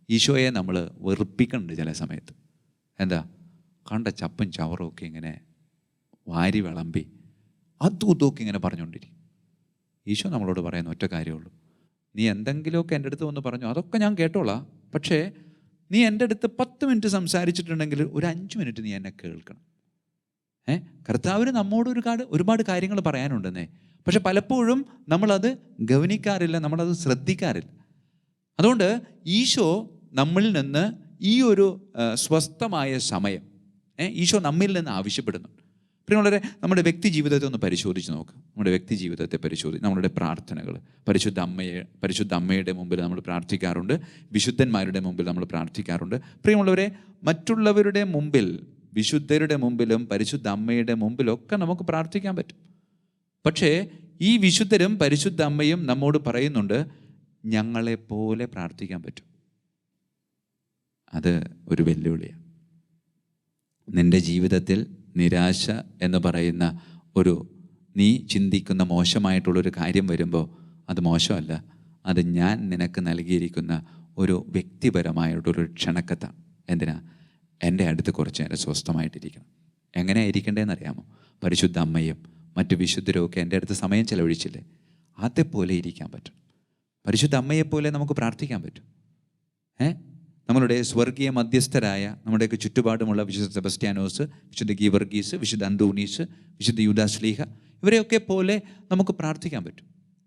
ഈശോയെ നമ്മൾ വെറുപ്പിക്കുന്നുണ്ട് ചില സമയത്ത്. എന്താ? കണ്ട ചപ്പും ചവറും ഒക്കെ ഇങ്ങനെ വാരി വിളമ്പി അതും ഇതൊക്കെ ഇങ്ങനെ പറഞ്ഞുകൊണ്ടിരിക്കും. ഈശോ നമ്മളോട് പറയുന്ന ഒറ്റ കാര്യമുള്ളൂ, നീ എന്തെങ്കിലുമൊക്കെ എൻ്റെ അടുത്ത് വന്ന് പറഞ്ഞു, അതൊക്കെ ഞാൻ കേട്ടോളാം. പക്ഷേ നീ എൻ്റെ അടുത്ത് 10 മിനിറ്റ് സംസാരിച്ചിട്ടുണ്ടെങ്കിൽ ഒരു 5 മിനിറ്റ് നീ എന്നെ കേൾക്കണം. കർത്താവിന് നമ്മോട് ഒരുപാട് കാര്യങ്ങൾ പറയാനുണ്ടെന്നേ. പക്ഷെ പലപ്പോഴും നമ്മളത് ഗവനിക്കാറില്ല, നമ്മളത് ശ്രദ്ധിക്കാറില്ല. അതുകൊണ്ട് ഈശോ നമ്മളിൽ നിന്ന് ഈ ഒരു സ്വസ്ഥമായ സമയം ഈശോ നമ്മിൽ നിന്ന് ആവശ്യപ്പെടുന്നു. പ്രിയമുള്ളവരെ, നമ്മുടെ വ്യക്തി ജീവിതത്തെ ഒന്ന് പരിശോധിച്ച് നോക്കുക. നമ്മുടെ വ്യക്തി ജീവിതത്തെ നമ്മളുടെ പ്രാർത്ഥനകൾ, പരിശുദ്ധ അമ്മയുടെ മുമ്പിൽ നമ്മൾ പ്രാർത്ഥിക്കാറുണ്ട്, വിശുദ്ധന്മാരുടെ മുമ്പിൽ നമ്മൾ പ്രാർത്ഥിക്കാറുണ്ട്. പ്രിയമുള്ളവരെ, മറ്റുള്ളവരുടെ മുമ്പിൽ, വിശുദ്ധരുടെ മുമ്പിലും പരിശുദ്ധ അമ്മയുടെ മുമ്പിലൊക്കെ നമുക്ക് പ്രാർത്ഥിക്കാൻ പറ്റും. പക്ഷേ ഈ വിശുദ്ധരും പരിശുദ്ധ അമ്മയും നമ്മോട് പറയുന്നുണ്ട്, ഞങ്ങളെപ്പോലെ പ്രാർത്ഥിക്കാൻ പറ്റും. അത് ഒരു വെല്ലുവിളിയാണ്. നിൻ്റെ ജീവിതത്തിൽ നിരാശ എന്ന് പറയുന്ന നീ ചിന്തിക്കുന്ന മോശമായിട്ടുള്ളൊരു കാര്യം വരുമ്പോൾ അത് മോശമല്ല, അത് ഞാൻ നിനക്ക് നൽകിയിരിക്കുന്ന ഒരു വ്യക്തിപരമായിട്ടൊരു ക്ഷണക്കത്താണ്. എന്തിനാ? എൻ്റെ അടുത്ത് കുറച്ച് നേരം സ്വസ്ഥമായിട്ടിരിക്കണം. എങ്ങനെയാണ് ഇരിക്കേണ്ടതെന്ന് അറിയാമോ? പരിശുദ്ധ അമ്മയും മറ്റു വിശുദ്ധരും ഒക്കെ എൻ്റെ അടുത്ത് സമയം ചെലവഴിച്ചില്ലേ, അതേപോലെ ഇരിക്കാൻ പറ്റും. പരിശുദ്ധ അമ്മയെപ്പോലെ നമുക്ക് പ്രാർത്ഥിക്കാൻ പറ്റും. നമ്മളുടെ സ്വർഗീയ മധ്യസ്ഥരായ നമ്മുടെയൊക്കെ ചുറ്റുപാടുമുള്ള വിശുദ്ധ സെബസ്ത്യാനോസ്, വിശുദ്ധ ഗീവർഗീസ്, വിശുദ്ധ അന്തോണീസ്, വിശുദ്ധ യൂദാശ്ലീഹ, ഇവരെയൊക്കെ പോലെ നമുക്ക് പ്രാർത്ഥിക്കാൻ പറ്റും.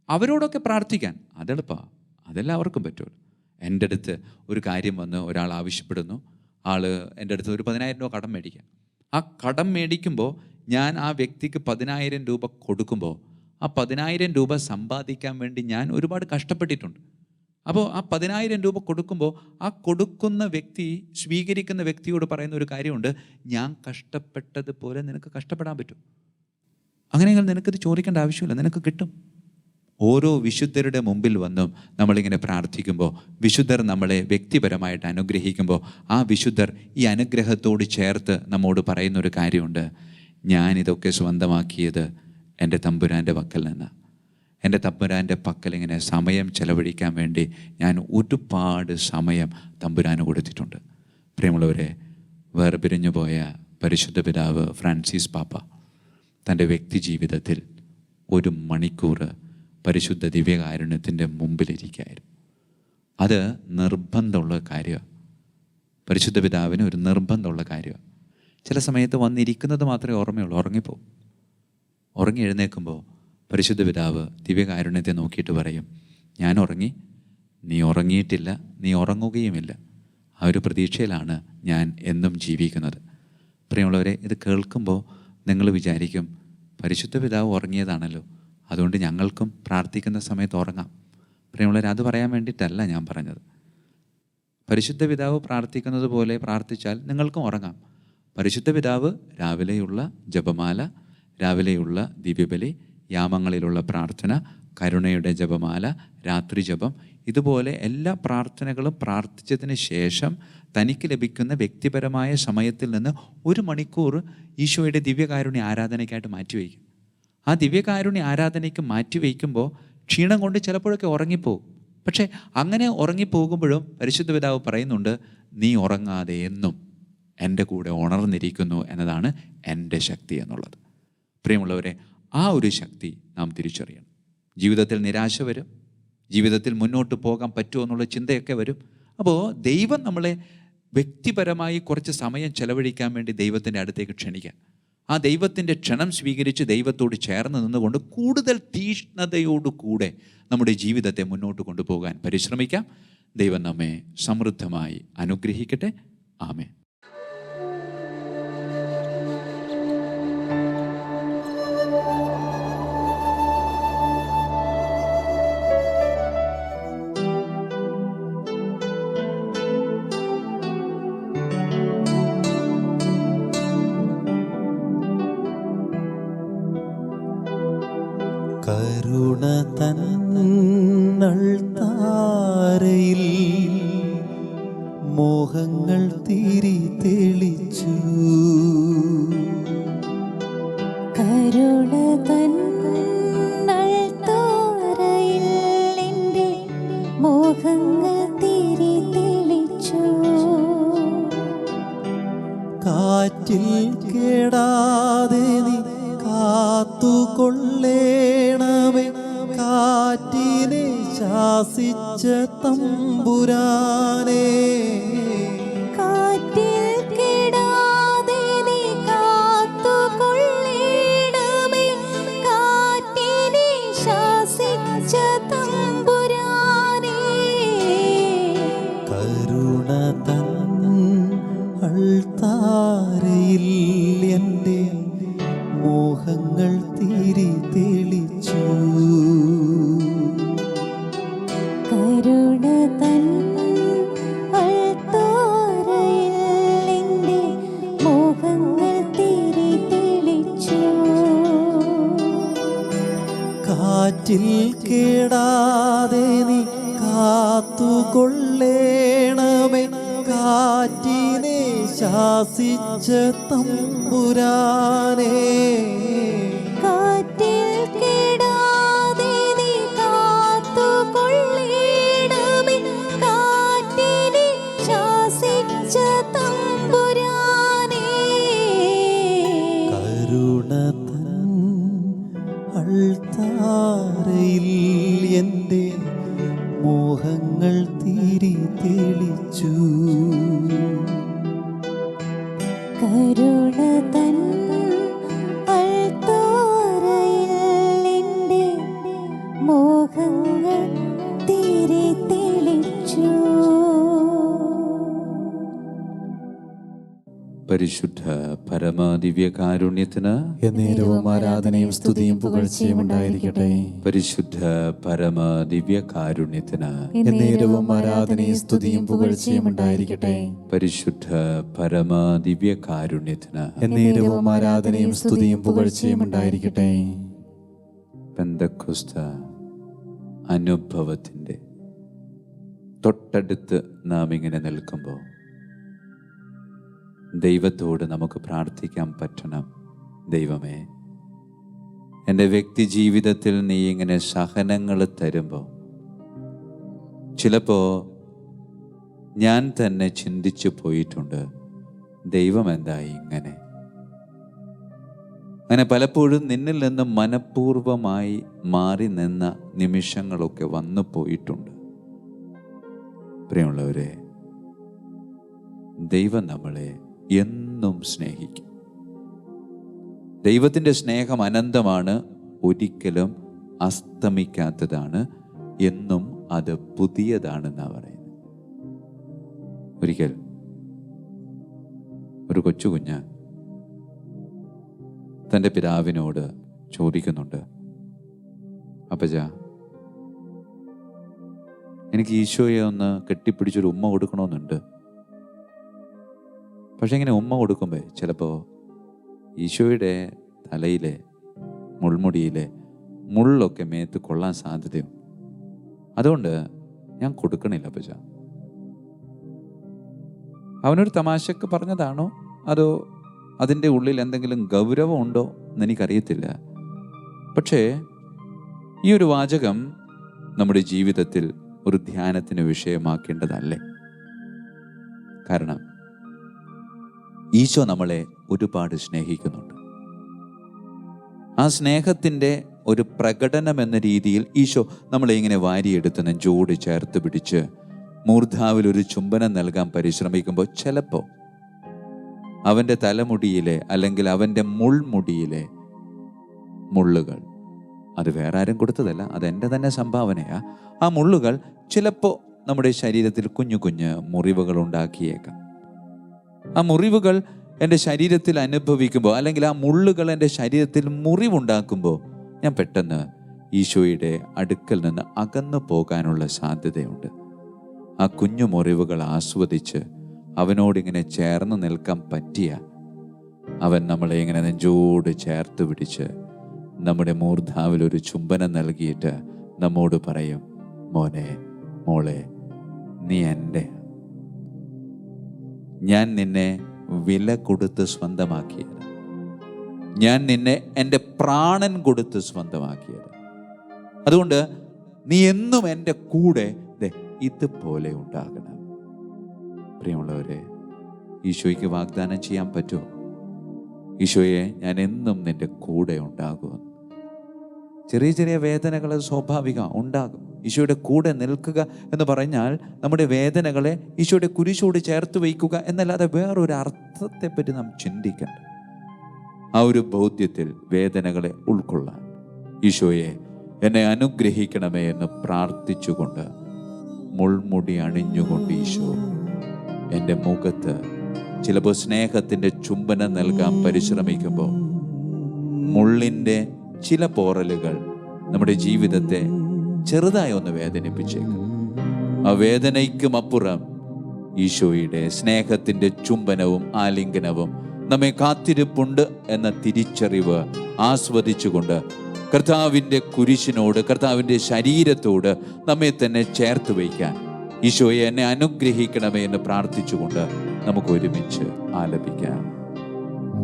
അവരോടൊക്കെ പ്രാർത്ഥിക്കാൻ അതെളുപ്പമാണ്, അതെല്ലാവർക്കും പറ്റുമല്ലോ. എൻ്റെ അടുത്ത് ഒരു കാര്യം വന്ന് ഒരാൾ ആവശ്യപ്പെടുന്നു, എൻ്റെ അടുത്ത് ഒരു 10,000 രൂപ കടം മേടിക്കാം. ആ കടം മേടിക്കുമ്പോൾ ഞാൻ ആ വ്യക്തിക്ക് 10,000 രൂപ കൊടുക്കുമ്പോൾ ആ 10,000 രൂപ സമ്പാദിക്കാൻ വേണ്ടി ഞാൻ ഒരുപാട് കഷ്ടപ്പെട്ടിട്ടുണ്ട്. അപ്പോൾ ആ 10,000 രൂപ കൊടുക്കുമ്പോൾ ആ കൊടുക്കുന്ന വ്യക്തി, സ്വീകരിക്കുന്ന വ്യക്തിയോട് പറയുന്ന ഒരു കാര്യമുണ്ട്, ഞാൻ കഷ്ടപ്പെട്ടതുപോലെ നിനക്ക് കഷ്ടപ്പെടാൻ പറ്റും. അങ്ങനെയെങ്കിൽ നിനക്കത് ചോദിക്കേണ്ട ആവശ്യമില്ല, നിനക്ക് കിട്ടും. ഓരോ വിശുദ്ധരുടെ മുമ്പിൽ വന്നും നമ്മളിങ്ങനെ പ്രാർത്ഥിക്കുമ്പോൾ, വിശുദ്ധർ നമ്മളെ വ്യക്തിപരമായിട്ട് അനുഗ്രഹിക്കുമ്പോൾ, ആ വിശുദ്ധർ ഈ അനുഗ്രഹത്തോട് ചേർത്ത് നമ്മോട് പറയുന്നൊരു കാര്യമുണ്ട്, ഞാനിതൊക്കെ സ്വന്തമാക്കിയത് എൻ്റെ തമ്പുരാൻ്റെ പക്കൽ നിന്ന്. എൻ്റെ തമ്പുരാൻ്റെ പക്കൽ ഇങ്ങനെ സമയം ചെലവഴിക്കാൻ വേണ്ടി ഞാൻ ഒരുപാട് സമയം തമ്പുരാന് കൊടുത്തിട്ടുണ്ട്. പ്രിയമുള്ളവരെ, വേർപിരിഞ്ഞു പോയ പരിശുദ്ധ പിതാവ് ഫ്രാൻസിസ് പാപ്പ തൻ്റെ വ്യക്തി ജീവിതത്തിൽ 1 മണിക്കൂർ പരിശുദ്ധ ദിവ്യകാരുണ്യത്തിൻ്റെ മുമ്പിലിരിക്കുകയായിരുന്നു. അത് നിർബന്ധമുള്ള കാര്യമാണ്. പരിശുദ്ധ പിതാവിന് ഒരു നിർബന്ധമുള്ള കാര്യമാണ്. ചില സമയത്ത് വന്നിരിക്കുന്നത് മാത്രമേ ഓർമ്മയുള്ളൂ, ഉറങ്ങിപ്പോവും. ഉറങ്ങി എഴുന്നേൽക്കുമ്പോൾ പരിശുദ്ധ പിതാവ് ദിവ്യകാരുണ്യത്തെ നോക്കിയിട്ട് പറയും, ഞാൻ ഉറങ്ങി, നീ ഉറങ്ങിയിട്ടില്ല, നീ ഉറങ്ങുകയുമില്ല. ആ ഒരു പ്രതീക്ഷയിലാണ് ഞാൻ എന്നും ജീവിക്കുന്നത്. പ്രിയമുള്ളവരെ, ഇത് കേൾക്കുമ്പോൾ നിങ്ങൾ വിചാരിക്കും, പരിശുദ്ധ പിതാവ് ഉറങ്ങിയതാണല്ലോ, അതുകൊണ്ട് ഞങ്ങൾക്കും പ്രാർത്ഥിക്കുന്ന സമയത്ത് ഉറങ്ങാം. പ്രിയമുള്ളവരെ, അത് പറയാൻ വേണ്ടിയിട്ടല്ല ഞാൻ പറഞ്ഞത്. പരിശുദ്ധ പിതാവ് പ്രാർത്ഥിക്കുന്നത് പോലെ പ്രാർത്ഥിച്ചാൽ നിങ്ങൾക്കും ഉറങ്ങാം. പരിശുദ്ധ പിതാവ് രാവിലെയുള്ള ജപമാല, രാവിലെയുള്ള ദിവ്യബലി, യാമങ്ങളിലുള്ള പ്രാർത്ഥന, കരുണയുടെ ജപമാല, രാത്രി ജപം, ഇതുപോലെ എല്ലാ പ്രാർത്ഥനകളും പ്രാർത്ഥിച്ചതിന് ശേഷം തനിക്ക് ലഭിക്കുന്ന വ്യക്തിപരമായ സമയത്തിൽ നിന്ന് 1 മണിക്കൂർ ഈശോയുടെ ദിവ്യകാരുണ്യ ആരാധനയ്ക്കായിട്ട് മാറ്റിവെക്കും. ആ ദിവ്യകാരുണ്യ ആരാധനയ്ക്ക് മാറ്റിവെക്കുമ്പോൾ ക്ഷീണം കൊണ്ട് ചിലപ്പോഴൊക്കെ ഉറങ്ങിപ്പോകും. പക്ഷേ അങ്ങനെ ഉറങ്ങിപ്പോകുമ്പോഴും പരിശുദ്ധ പിതാവ് പറയുന്നുണ്ട്, നീ ഉറങ്ങാതെ എന്നും എൻ്റെ കൂടെ ഉണർന്നിരിക്കുന്നു എന്നതാണ് എൻ്റെ ശക്തി എന്നുള്ളത്. പ്രിയമുള്ളവരെ, ആ ഒരു ശക്തി നാം തിരിച്ചറിയണം. ജീവിതത്തിൽ നിരാശ വരും, ജീവിതത്തിൽ മുന്നോട്ട് പോകാൻ പറ്റുമോ എന്നുള്ള ചിന്തയൊക്കെ വരും. അപ്പോൾ ദൈവം നമ്മളെ വ്യക്തിപരമായി കുറച്ച് സമയം ചെലവഴിക്കാൻ വേണ്ടി ദൈവത്തിൻ്റെ അടുത്തേക്ക് ക്ഷണിക്കാം. ആ ദൈവത്തിൻ്റെ ക്ഷണം സ്വീകരിച്ച് ദൈവത്തോട് ചേർന്ന് നിന്നുകൊണ്ട് കൂടുതൽ തീഷ്ണതയോടുകൂടെ നമ്മുടെ ജീവിതത്തെ മുന്നോട്ട് കൊണ്ടുപോകാൻ പരിശ്രമിക്കാം. ദൈവം നമ്മെ സമൃദ്ധമായി അനുഗ്രഹിക്കട്ടെ. ആമേൻ. കരുണ തന്നൾ താരയിൽ മോഹങ്ങൾ തിരി തെളിച്ചു. കരുണ തന്നൾ താരയിൽ എൻ്റെ മോഹങ്ങൾ തിരി തെളിച്ചു. കാറ്റിൽ കേടാതെ നീ കാത്തുകൊള്ളേണമേ, കാറ്റിനെ ശാസിച്ച തമ്പുരാനേ. കാറ്റിൽ കെടാതെ നീ കാത്തുകൊള്ളേണമേ, കാറ്റിനെ ശാസിച്ച തമ്പുരാനേ. കരുണ തൻ അൾത്താരയിൽ എൻ്റെ മോഹങ്ങൾ തിരി തെളിച്ചു. കരുണ തൻ അൾത്താരയിൽ എൻ്റെ മോഹങ്ങൾ തിരി തെളിച്ചു. കാറ്റിൽ കേടാതെ നീ കാത്തുകൊള്ളേണമേ, കാറ്റിനെ ശാസിച്ച തമ്പുരാനേ. കാറ്റിൽ കെടാതെ നീ കാത്തുകൊള്ളേണമേ, കാറ്റിനെ ശാസിച്ച തമ്പുരാനേ. കരുണ തൻ അൾത്താരയിൽ എൻ്റെ മോഹങ്ങൾ തിരി തെളിച്ചു. കരുണ തൻ അൾത്താരയിൽ എൻ്റെ മോഹങ്ങൾ തിരി തെളിച്ചു. പരിശുദ്ധ പരമദിവ്യകാരുണ്യത്തിന് എന്നേരവും ആരാധനയും സ്തുതിയും പുകഴ്ചയും ഉണ്ടായിരിക്കട്ടെ. പരിശുദ്ധ പരമദിവ്യകാരുണ്യത്തിന് എന്നേരവും ആരാധനയും സ്തുതിയും പുകഴ്ചയും ഉണ്ടായിരിക്കട്ടെ. പരിശുദ്ധ പരമദിവ്യകാരുണ്യത്തിന് എന്നേരവും ആരാധനയും സ്തുതിയും പുകഴ്ചയും ഉണ്ടായിരിക്കട്ടെ. പെന്തക്കോസ്ത അനുഭവത്തിൻ്റെ തൊട്ടടുത്ത് നാം ഇങ്ങനെ നിൽക്കുമ്പോൾ ദൈവത്തോട് നമുക്ക് പ്രാർത്ഥിക്കാൻ പറ്റണം. ദൈവമേ, എൻ്റെ വ്യക്തി ജീവിതത്തിൽ നീ ഇങ്ങനെ സഹനങ്ങൾ തരുമ്പോൾ ചിലപ്പോൾ ഞാൻ തന്നെ ചിന്തിച്ചു പോയിട്ടുണ്ട്, ദൈവം എന്തായി ഇങ്ങനെ. അങ്ങനെ പലപ്പോഴും നിന്നിൽ നിന്ന് മനഃപൂർവമായി മാറി നിന്ന നിമിഷങ്ങളൊക്കെ വന്നു പോയിട്ടുണ്ട്. പ്രിയമുള്ളവരെ, ദൈവം നമ്മളെ എന്നും സ്നേഹിക്കും. ദൈവത്തിൻ്റെ സ്നേഹം അനന്തമാണ്, ഒരിക്കലും അസ്തമിക്കാത്തതാണ്, എന്നും അത് പുതിയതാണെന്നാണ് പറയുന്നത്. ഒരിക്കൽ ഒരു കൊച്ചു കുഞ്ഞ് തൻ്റെ പിതാവിനോട് ചോദിക്കുന്നുണ്ട്, അപ്പച്ച, എനിക്ക് ഈശോയെ ഒന്ന് കെട്ടിപ്പിടിച്ചൊരു ഉമ്മ കൊടുക്കണമെന്നുണ്ട്. പക്ഷെ ഇങ്ങനെ ഉമ്മ കൊടുക്കുമ്പോൾ ചിലപ്പോൾ ഈശോയുടെ തലയിലെ മുൾമുടിയിലെ മുള്ളൊക്കെ മേത്ത് കൊള്ളാൻ സാധ്യതയുണ്ട്. അതുകൊണ്ട് ഞാൻ കൊടുക്കണില്ല അപ്പച്ച. അവനൊരു തമാശക്ക് പറഞ്ഞതാണോ അതോ അതിൻ്റെ ഉള്ളിൽ എന്തെങ്കിലും ഗൗരവം ഉണ്ടോ എന്നെനിക്കറിയത്തില്ല. പക്ഷേ ഈ ഒരു വാചകം നമ്മുടെ ജീവിതത്തിൽ ഒരു ധ്യാനത്തിന് വിഷയമാക്കേണ്ടതല്ലേ? കാരണം ഈശോ നമ്മളെ ഒരുപാട് സ്നേഹിക്കുന്നുണ്ട്. ആ സ്നേഹത്തിൻ്റെ ഒരു പ്രകടനം എന്ന രീതിയിൽ ഈശോ നമ്മളെ ഇങ്ങനെ വാരിയെടുത്ത് നെഞ്ചോട് ചേർത്ത് പിടിച്ച് മൂർധാവിൽ ഒരു ചുംബനം നൽകാൻ പരിശ്രമിക്കുമ്പോൾ ചിലപ്പോൾ അവൻ്റെ തലമുടിയിലെ അല്ലെങ്കിൽ അവൻ്റെ മുൾമുടിയിലെ മുള്ളുകൾ, അത് വേറെ ആരും കൊടുത്തതല്ല, അതെൻ്റെ തന്നെ സംഭാവനയാ, ആ മുള്ളുകൾ ചിലപ്പോൾ നമ്മുടെ ശരീരത്തിൽ കുഞ്ഞു കുഞ്ഞ് മുറിവുകൾ ഉണ്ടാക്കിയേക്കാം. ആ മുറിവുകൾ എൻ്റെ ശരീരത്തിൽ അനുഭവിക്കുമ്പോൾ, അല്ലെങ്കിൽ ആ മുള്ളുകൾ എൻ്റെ ശരീരത്തിൽ മുറിവുണ്ടാക്കുമ്പോൾ, ഞാൻ പെട്ടെന്ന് ഈശോയുടെ അടുക്കൽ നിന്ന് അകന്നു പോകാനുള്ള സാധ്യതയുണ്ട്. ആ കുഞ്ഞു മുറിവുകൾ ആസ്വദിച്ച് അവനോടിങ്ങനെ ചേർന്ന് നിൽക്കാൻ പറ്റിയ അവൻ നമ്മളെ ഇങ്ങനെ നെഞ്ചോട് ചേർത്ത് പിടിച്ച് നമ്മുടെ മൂർധാവിൽ ഒരു ചുംബനം നൽകിയിട്ട് നമ്മോട് പറയും, മോനെ, മോളെ, നീ എൻ്റെ, ഞാൻ നിന്നെ വില കൊടുത്ത് സ്വന്തമാക്കിയത്, ഞാൻ നിന്നെ എൻ്റെ പ്രാണൻ കൊടുത്ത് സ്വന്തമാക്കിയത്. അതുകൊണ്ട് നീ എന്നും എൻ്റെ കൂടെ ഇതുപോലെ ഉണ്ടാകണം. പ്രിയമുള്ളവരെ, ഈശോയ്ക്ക് വാഗ്ദാനം ചെയ്യാൻ പറ്റുമോ? ഈശോയെ, ഞാൻ എന്നും നിൻ്റെ കൂടെ ഉണ്ടാകുമെന്ന്. ചെറിയ ചെറിയ വേദനകൾ സ്വാഭാവികം ഉണ്ടാകും. ഈശോയുടെ കൂടെ നിൽക്കുക എന്ന് പറഞ്ഞാൽ നമ്മുടെ വേദനകളെ ഈശോയുടെ കുരിശോട് ചേർത്ത് വയ്ക്കുക എന്നല്ലാതെ വേറൊരു അർത്ഥത്തെപ്പറ്റി നാം ചിന്തിക്കേണ്ട. ആ ഒരു ബോധ്യത്തിൽ വേദനകളെ ഉൾക്കൊള്ളാൻ ഈശോയെ എന്നെ അനുഗ്രഹിക്കണമേ എന്ന് പ്രാർത്ഥിച്ചുകൊണ്ട് മുൾമുടി അണിഞ്ഞുകൊണ്ട് ഈശോ എൻ്റെ മുഖത്ത് ചിലപ്പോൾ സ്നേഹത്തിൻ്റെ ചുംബനം നൽകാൻ പരിശ്രമിക്കുമ്പോൾ മുള്ളിൻ്റെ ചില പോറലുകൾ നമ്മുടെ ജീവിതത്തെ ചെറുതായി ഒന്ന് വേദനിപ്പിച്ചേക്കും. ആ വേദനയ്ക്കും അപ്പുറം ഈശോയുടെ സ്നേഹത്തിൻ്റെ ചുംബനവും ആലിംഗനവും നമ്മെ കാത്തിരിപ്പുണ്ട് എന്ന തിരിച്ചറിവ് ആസ്വദിച്ചുകൊണ്ട് കർത്താവിൻ്റെ കുരിശിനോട്, കർത്താവിൻ്റെ ശരീരത്തോട് നമ്മെ തന്നെ ചേർത്ത് വയ്ക്കാൻ ഈശോയെ എന്നെ അനുഗ്രഹിക്കണമേ എന്ന് പ്രാർത്ഥിച്ചുകൊണ്ട് നമുക്ക് ഒരുമിച്ച് ആലപിക്കാം.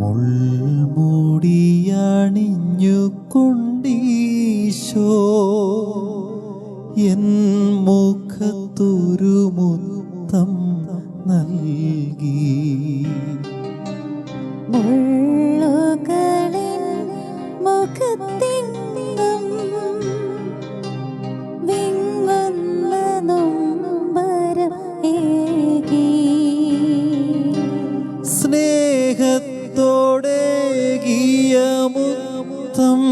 മുൾമുടിയണിഞ്ഞുകൊണ്ടീശോ എൻ മുഖത്തൊരു മുത്തം നൽകി. മുള്ളുകളിൻ മുഖത്തെങ്ങും വിങ്ങുന്ന നൊമ്പരം ഏകി. സ്നേഹത്തോടേകിയ മുത്തം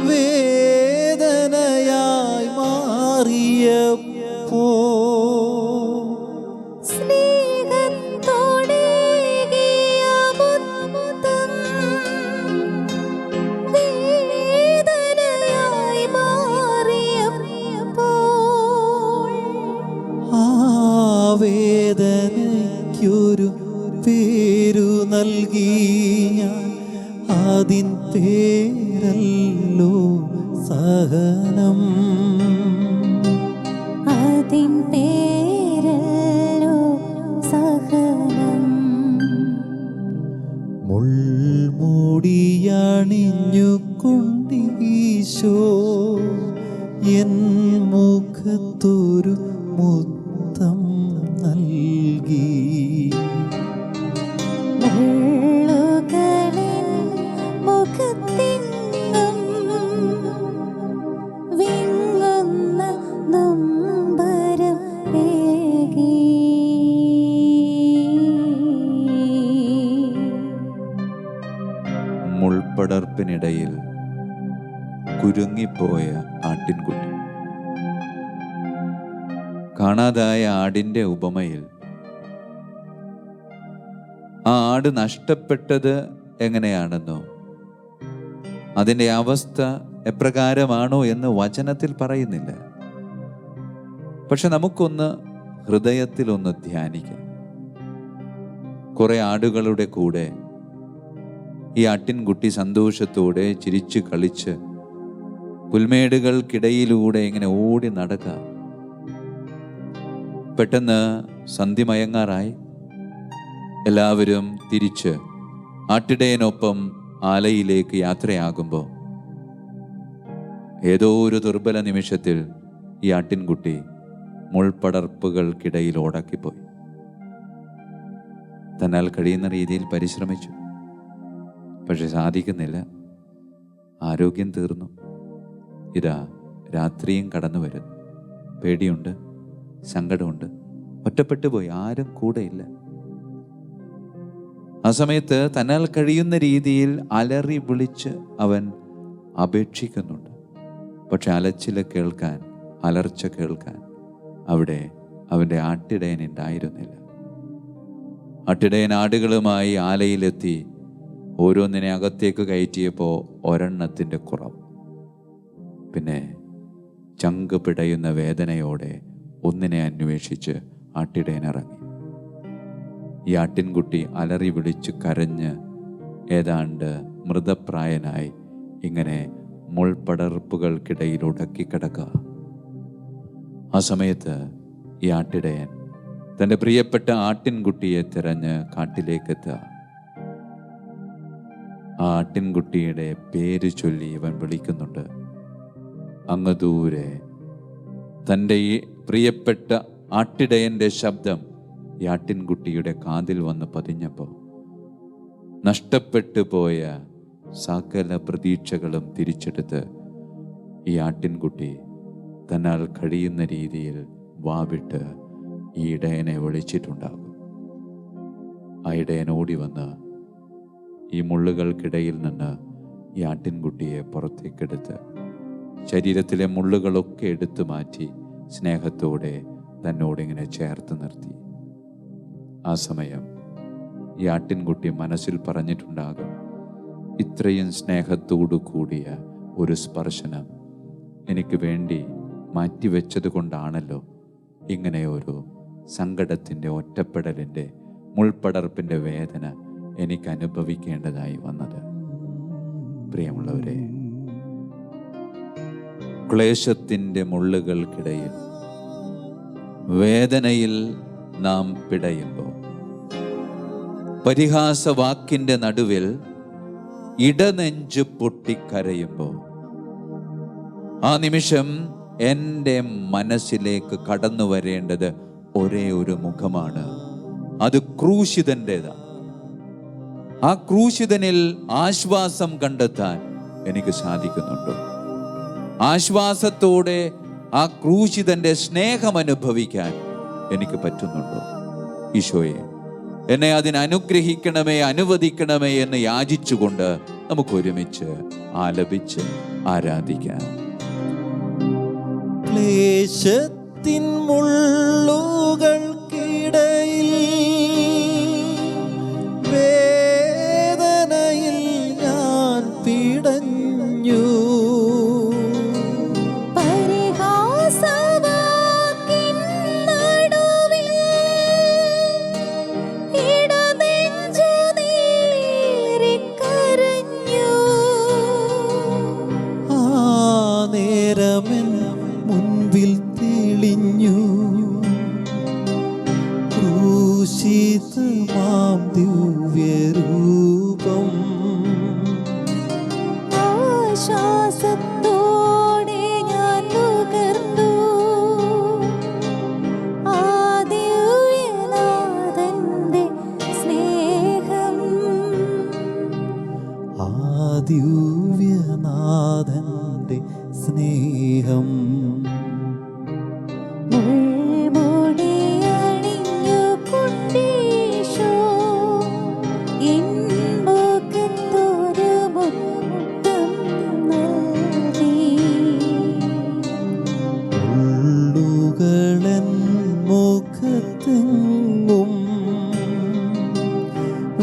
വേദനയായി മാറിയപ്പോ സ്നേഹത്തോടേകിയ മുത്തം വേദനയായി മാറിയപ്പോൾ ആ വേദനയ്ക്കൊരു പേരു നൽകി ഞാൻ. അതിൻ പേരല്ലോ സഹനം. അതിൻ പേരല്ലോ സഹനം. മുൾമുടിയണിഞ്ഞുകൊണ്ടീശോ എൻ മുഖത്തൊരു മുത്തം നൽകി. മുള്ളുകളിൻ മുഖത്തെങ്ങും വിങ്ങുന്ന നൊമ്പരം ഏകി. മുൾപടർപ്പിനിടയിൽ കുരുങ്ങിപ്പോയ ആട്ടിൻകുട്ടി. കാണാതായ ആടിൻ്റെ ഉപമയിൽ ആ ആട് നഷ്ടപ്പെട്ടത് എങ്ങനെയാണെന്നോ അതിൻ്റെ അവസ്ഥ എപ്രകാരമാണോ എന്ന് വചനത്തിൽ പറയുന്നില്ല. പക്ഷെ നമുക്കൊന്ന് ഹൃദയത്തിലൊന്ന് ധ്യാനിക്കാം. കുറെ ആടുകളുടെ കൂടെ ഈ ആട്ടിൻകുട്ടി സന്തോഷത്തോടെ ചിരിച്ചു കളിച്ച് പുൽമേടുകൾക്കിടയിലൂടെ ഇങ്ങനെ ഓടി നടക്കാം. പെട്ടെന്ന് സന്ധ്യ മയങ്ങാറായി. എല്ലാവരും തിരിച്ച് ആട്ടിടയനൊപ്പം ആലയിലേക്ക് യാത്രയാകുമ്പോൾ ഏതോ ഒരു ദുർബല നിമിഷത്തിൽ ഈ ആട്ടിൻകുട്ടി മുൾപടർപ്പുകൾക്കിടയിൽ ഓടാക്കിപ്പോയി. തന്നാൽ കഴിയുന്ന രീതിയിൽ പരിശ്രമിച്ചു, പക്ഷെ സാധിക്കുന്നില്ല. ആരോഗ്യം തീർന്നു. ഇതാ രാത്രിയും കടന്നു വരുന്നു. പേടിയുണ്ട്, സങ്കടമുണ്ട്, ഒറ്റപ്പെട്ടു പോയി, ആരും കൂടെയില്ല. ആ സമയത്ത് തന്നാൽ കഴിയുന്ന രീതിയിൽ അലറി വിളിച്ച് അവൻ അപേക്ഷിക്കുന്നുണ്ട്. പക്ഷെ അലച്ചില് കേൾക്കാൻ അലർച്ച കേൾക്കാൻ അവിടെ അവൻ്റെ ആട്ടിടയൻ ഉണ്ടായിരുന്നില്ല. ആട്ടിടയൻ ആടുകളുമായി ആലയിലെത്തി ഓരോന്നിനെ അകത്തേക്ക് കയറ്റിയപ്പോൾ ഒരെണ്ണത്തിൻ്റെ കുറവ്. പിന്നെ ചങ്ക് പിടയുന്ന വേദനയോടെ ഒന്നിനെ അന്വേഷിച്ച് ആട്ടിടയൻ ഇറങ്ങി. ഈ ആട്ടിൻകുട്ടി അലറി വിളിച്ച് കരഞ്ഞ് ഏതാണ്ട് മൃതപ്രായനായി ഇങ്ങനെ മുൾപടർപ്പുകൾക്കിടയിൽ ഉടക്കിക്കിടക്കുക. ആ സമയത്ത് ഈ ആട്ടിടയൻ തൻ്റെ പ്രിയപ്പെട്ട ആട്ടിൻകുട്ടിയെ തിരഞ്ഞ് കാട്ടിലേക്കെത്തുക. ആ ആട്ടിൻകുട്ടിയുടെ പേര് ചൊല്ലി ഇവൻ വിളിക്കുന്നുണ്ട്. അങ്ങ് ദൂരെ തൻ്റെ ഈ പ്രിയപ്പെട്ട ആട്ടിടയൻ്റെ ശബ്ദം ഈ ആട്ടിൻകുട്ടിയുടെ കാതിൽ വന്ന് പതിഞ്ഞപ്പോൾ നഷ്ടപ്പെട്ടു പോയ സകല പ്രതീക്ഷകളും തിരിച്ചെടുത്ത് ഈ ആട്ടിൻകുട്ടി തന്നാൽ കഴിയുന്ന രീതിയിൽ വാവിട്ട് ഈ ഇടയനെ വിളിച്ചിട്ടുണ്ടാകും. ആ ഇടയൻ ഓടി വന്ന് ഈ മുള്ളുകൾക്കിടയിൽ നിന്ന് ഈ ആട്ടിൻകുട്ടിയെ പുറത്തേക്കെടുത്ത് ശരീരത്തിലെ മുള്ളുകളൊക്കെ എടുത്തു മാറ്റി സ്നേഹത്തോടെ തന്നോടിങ്ങനെ ചേർത്ത് നിർത്തി. ആ സമയം ഈ ആട്ടിൻകുട്ടി മനസ്സിൽ പറഞ്ഞിട്ടുണ്ടാകും, ഇത്രയും സ്നേഹത്തോടു കൂടിയ ഒരു സ്പർശനം എനിക്ക് വേണ്ടി മാറ്റിവെച്ചത് കൊണ്ടാണല്ലോ ഇങ്ങനെ ഒരു സങ്കടത്തിൻ്റെ, ഒറ്റപ്പെടലിൻ്റെ, മുൾപടർപ്പിൻ്റെ വേദന എനിക്ക് അനുഭവിക്കേണ്ടതായി വന്നത്. പ്രിയമുള്ളവരെ, ക്ലേശത്തിൻ്റെ മുള്ളുകൾക്കിടയിൽ വേദനയിൽ നാം പിടയുമ്പോൾ, പരിഹാസവാക്കിൻ്റെ നടുവിൽ ഇടനെഞ്ചു പൊട്ടിക്കരയുമ്പോൾ, ആ നിമിഷം എൻ്റെ മനസ്സിലേക്ക് കടന്നു വരേണ്ടത് ഒരേ ഒരു മുഖമാണ്. അത് ക്രൂശിതൻ്റെതാണ്. ആ ക്രൂശിതനിൽ ആശ്വാസം കണ്ടെത്താൻ എനിക്ക് സാധിക്കുന്നുണ്ടോ? ആശ്വാസത്തോടെ ആ ക്രൂശിതൻ്റെ സ്നേഹം അനുഭവിക്കാൻ എനിക്ക് പറ്റുന്നുണ്ടോ? ഈശോയെ, എന്നെ അതിനനുഗ്രഹിക്കണമേ, അനുവദിക്കണമേ എന്ന് യാചിച്ചുകൊണ്ട് നമുക്ക് ഒരുമിച്ച് ആലപിച്ച് ആരാധിക്കാം. ക്ലേശത്തിൻ മുള്ളുകൾക്കിടയിൽ വേദനയിൽ ഞാൻ പിടഞ്ഞു. പരിഹാസവാക്കിൻ നടുവിൽ ഇടനെഞ്ചു നീറിക്കരഞ്ഞു. ആ നേരമെൻ മുൻപിൽ തെളിഞ്ഞു ക്രൂശിതമാം ദിവ്യരൂപം. ആശ്വാസത്തോടെ ഞാൻ നുകർന്നു ആ ദിവ്യനാഥന്റെ സ്നേഹം. ആ ദിവ്യനാഥന്റെ സ്നേഹം. മുൾമുടിയണിഞ്ഞു കൊണ്ടീശോ എൻ മുഖത്തൊരു മുത്തം നൽകി. മുള്ളുകളൻ മുഖത്തെങ്ങും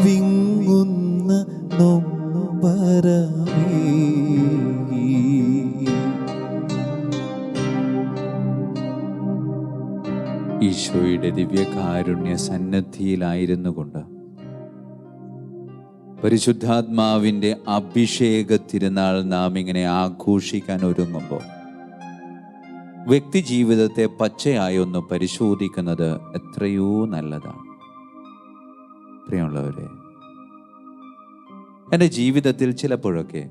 വിങ്ങുന്ന നൊമ്പരമേ. ഈശോയുടെ ദിവ്യകാരുണ്യ സന്നദ്ധിയിലായിരുന്നു കൊണ്ട് പരിശുദ്ധാത്മാവിൻ്റെ അഭിഷേക തിരുനാൾ നാം ഇങ്ങനെ ആഘോഷിക്കാൻ ഒരുങ്ങുമ്പോൾ വ്യക്തി ജീവിതത്തെ പച്ചയായി ഒന്ന് പരിശോധിക്കുന്നത് എത്രയോ നല്ലതാണ്. പ്രിയമുള്ളവരെ, എൻ്റെ ജീവിതത്തിൽ ചിലപ്പോഴൊക്കെ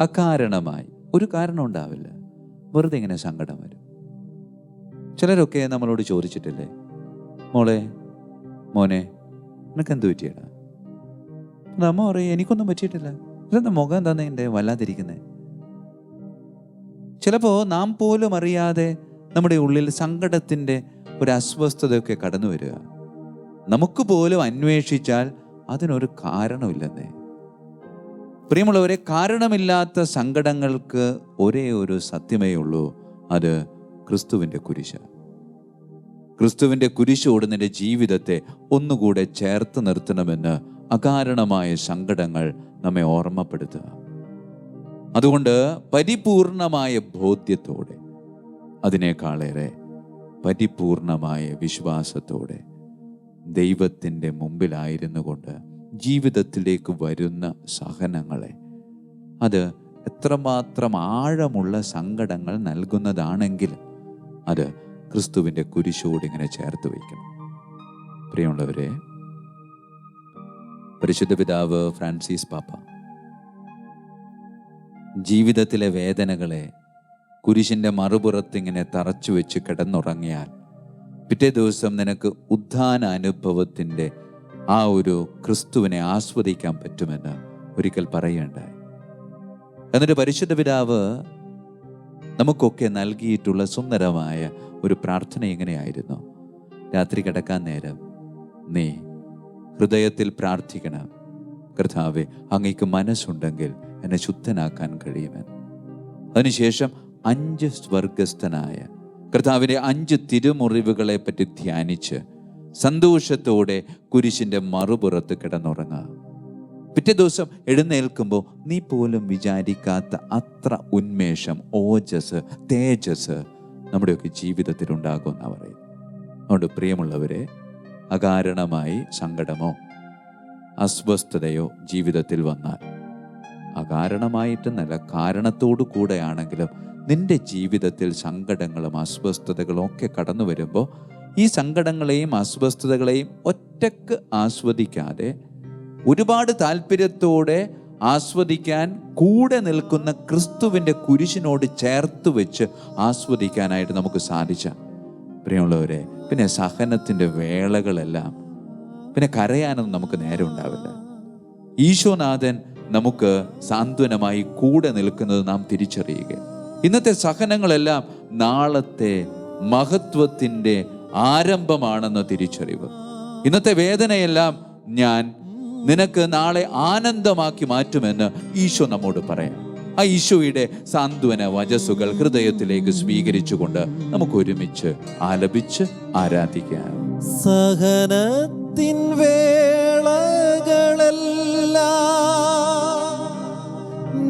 അകാരണമായി ഒരു കാരണം ഉണ്ടാവില്ല, വെറുതെ ഇങ്ങനെ സങ്കടം വരും. ചിലരൊക്കെ നമ്മളോട് ചോദിച്ചിട്ടില്ലേ, മോളെ, മോനെ, നിനക്കെന്ത് പറ്റിയടാ? നമ്മ പറയും, എനിക്കൊന്നും പറ്റിയിട്ടില്ല. ഇതെന്താ മുഖം എന്താന്ന് എൻ്റെ വല്ലാതിരിക്കുന്നത്? ചിലപ്പോൾ നാം പോലും അറിയാതെ നമ്മുടെ ഉള്ളിൽ സങ്കടത്തിൻ്റെ ഒരു അസ്വസ്ഥതയൊക്കെ കടന്നു വരിക. നമുക്ക് പോലും അന്വേഷിച്ചാൽ അതിനൊരു കാരണമില്ലെന്നേ. പ്രിയമുള്ളവരെ, കാരണമില്ലാത്ത സങ്കടങ്ങൾക്ക് ഒരേ ഒരു സത്യമേ ഉള്ളൂ, അത് ക്രിസ്തുവിൻ്റെ കുരിശ്. ക്രിസ്തുവിൻ്റെ കുരിശോട് നിന്റെ ജീവിതത്തെ ഒന്നുകൂടെ ചേർത്ത് നിർത്തണമെന്ന് അകാരണമായ സങ്കടങ്ങൾ നമ്മെ ഓർമ്മപ്പെടുത്തുക. അതുകൊണ്ട് പരിപൂർണമായ ബോധ്യത്തോടെ, അതിനേക്കാളേറെ പരിപൂർണമായ വിശ്വാസത്തോടെ ദൈവത്തിൻ്റെ മുമ്പിലായിരുന്നു കൊണ്ട് ജീവിതത്തിലേക്ക് വരുന്ന സഹനങ്ങളെ, അത് എത്രമാത്രം ആഴമുള്ള സങ്കടങ്ങൾ നൽകുന്നതാണെങ്കിലും അത് ക്രിസ്തുവിൻ്റെ കുരിശോട് ഇങ്ങനെ ചേർത്ത് വയ്ക്കണം. പ്രിയമുള്ളവരെ, പരിശുദ്ധ പിതാവ് ഫ്രാൻസിസ് പാപ്പ ജീവിതത്തിലെ വേദനകളെ കുരിശിൻ്റെ മറുപുറത്ത് ഇങ്ങനെ തറച്ചു വെച്ച് കിടന്നുറങ്ങിയാൽ പിറ്റേ ദിവസം നിനക്ക് ഉദ്ധാന അനുഭവത്തിൻ്റെ ആ ഒരു ക്രിസ്തുവിനെ ആസ്വദിക്കാൻ പറ്റുമെന്ന് ഒരിക്കൽ പറയുകയുണ്ടായി. എന്നിട്ട് പരിശുദ്ധ പിതാവ് നമുക്കൊക്കെ നൽകിയിട്ടുള്ള സുന്ദരമായ ഒരു പ്രാർത്ഥന എങ്ങനെയായിരുന്നു? രാത്രി കിടക്കാൻ നേരം നീ ഹൃദയത്തിൽ പ്രാർത്ഥിക്കണം, കർത്താവേ, അങ്ങേക്ക് മനസ്സുണ്ടെങ്കിൽ എന്നെ ശുദ്ധനാക്കാൻ കഴിയുമെന്ന്. അതിനുശേഷം 5 സ്വർഗസ്ഥനായ കർത്താവിൻ്റെ 5 തിരുമുറിവുകളെ പറ്റി ധ്യാനിച്ച് സന്തോഷത്തോടെ കുരിശിൻ്റെ മറുപുറത്ത് കിടന്നുറങ്ങുക. പിറ്റേ ദിവസം എഴുന്നേൽക്കുമ്പോൾ നീ പോലും വിചാരിക്കാത്ത അത്ര ഉന്മേഷം, ഓജസ്, തേജസ് നമ്മുടെയൊക്കെ ജീവിതത്തിൽ ഉണ്ടാകുമെന്നാണ് പറയുന്നത്. അതുകൊണ്ട് പ്രിയമുള്ളവരെ, അകാരണമായി സങ്കടമോ അസ്വസ്ഥതയോ ജീവിതത്തിൽ വന്നാൽ, അകാരണമായിട്ടെന്നല്ല, കാരണത്തോടു കൂടെയാണെങ്കിലും നിന്റെ ജീവിതത്തിൽ സങ്കടങ്ങളും അസ്വസ്ഥതകളും ഒക്കെ കടന്നു വരുമ്പോൾ ഈ സങ്കടങ്ങളെയും അസ്വസ്ഥതകളെയും ഒറ്റക്ക് ആസ്വദിക്കാതെ ഒരുപാട് താല്പര്യത്തോടെ ആസ്വദിക്കാൻ കൂടെ നിൽക്കുന്ന ക്രിസ്തുവിൻ്റെ കുരിശിനോട് ചേർത്ത് വെച്ച് ആസ്വദിക്കാനായിട്ട് നമുക്ക് സാധിച്ചാൽ, പ്രിയമുള്ളവരെ, പിന്നെ സഹനത്തിൻ്റെ വേളകളെല്ലാം പിന്നെ കരയാനൊന്നും നമുക്ക് നേരം ഉണ്ടാവില്ല. ഈശോനാഥൻ നമുക്ക് സാന്ത്വനമായി കൂടെ നിൽക്കുന്നത് നാം തിരിച്ചറിയുക. ഇന്നത്തെ സഹനങ്ങളെല്ലാം നാളത്തെ മഹത്വത്തിൻ്റെ ആരംഭമാണെന്ന തിരിച്ചറിവ്. ഇന്നത്തെ വേദനയെല്ലാം ഞാൻ നിനക്ക് നാളെ ആനന്ദമാക്കി മാറ്റുമെന്ന് ഈശോ നമ്മോട് പറയാം. ആ ഈശോയുടെ സാന്ത്വന വചസ്സുകൾ ഹൃദയത്തിലേക്ക് സ്വീകരിച്ചുകൊണ്ട് നമുക്ക് ഒരുമിച്ച് ആലപിച്ച് ആരാധിക്കാം. സഹനത്തിൻ വേളകളെല്ലാം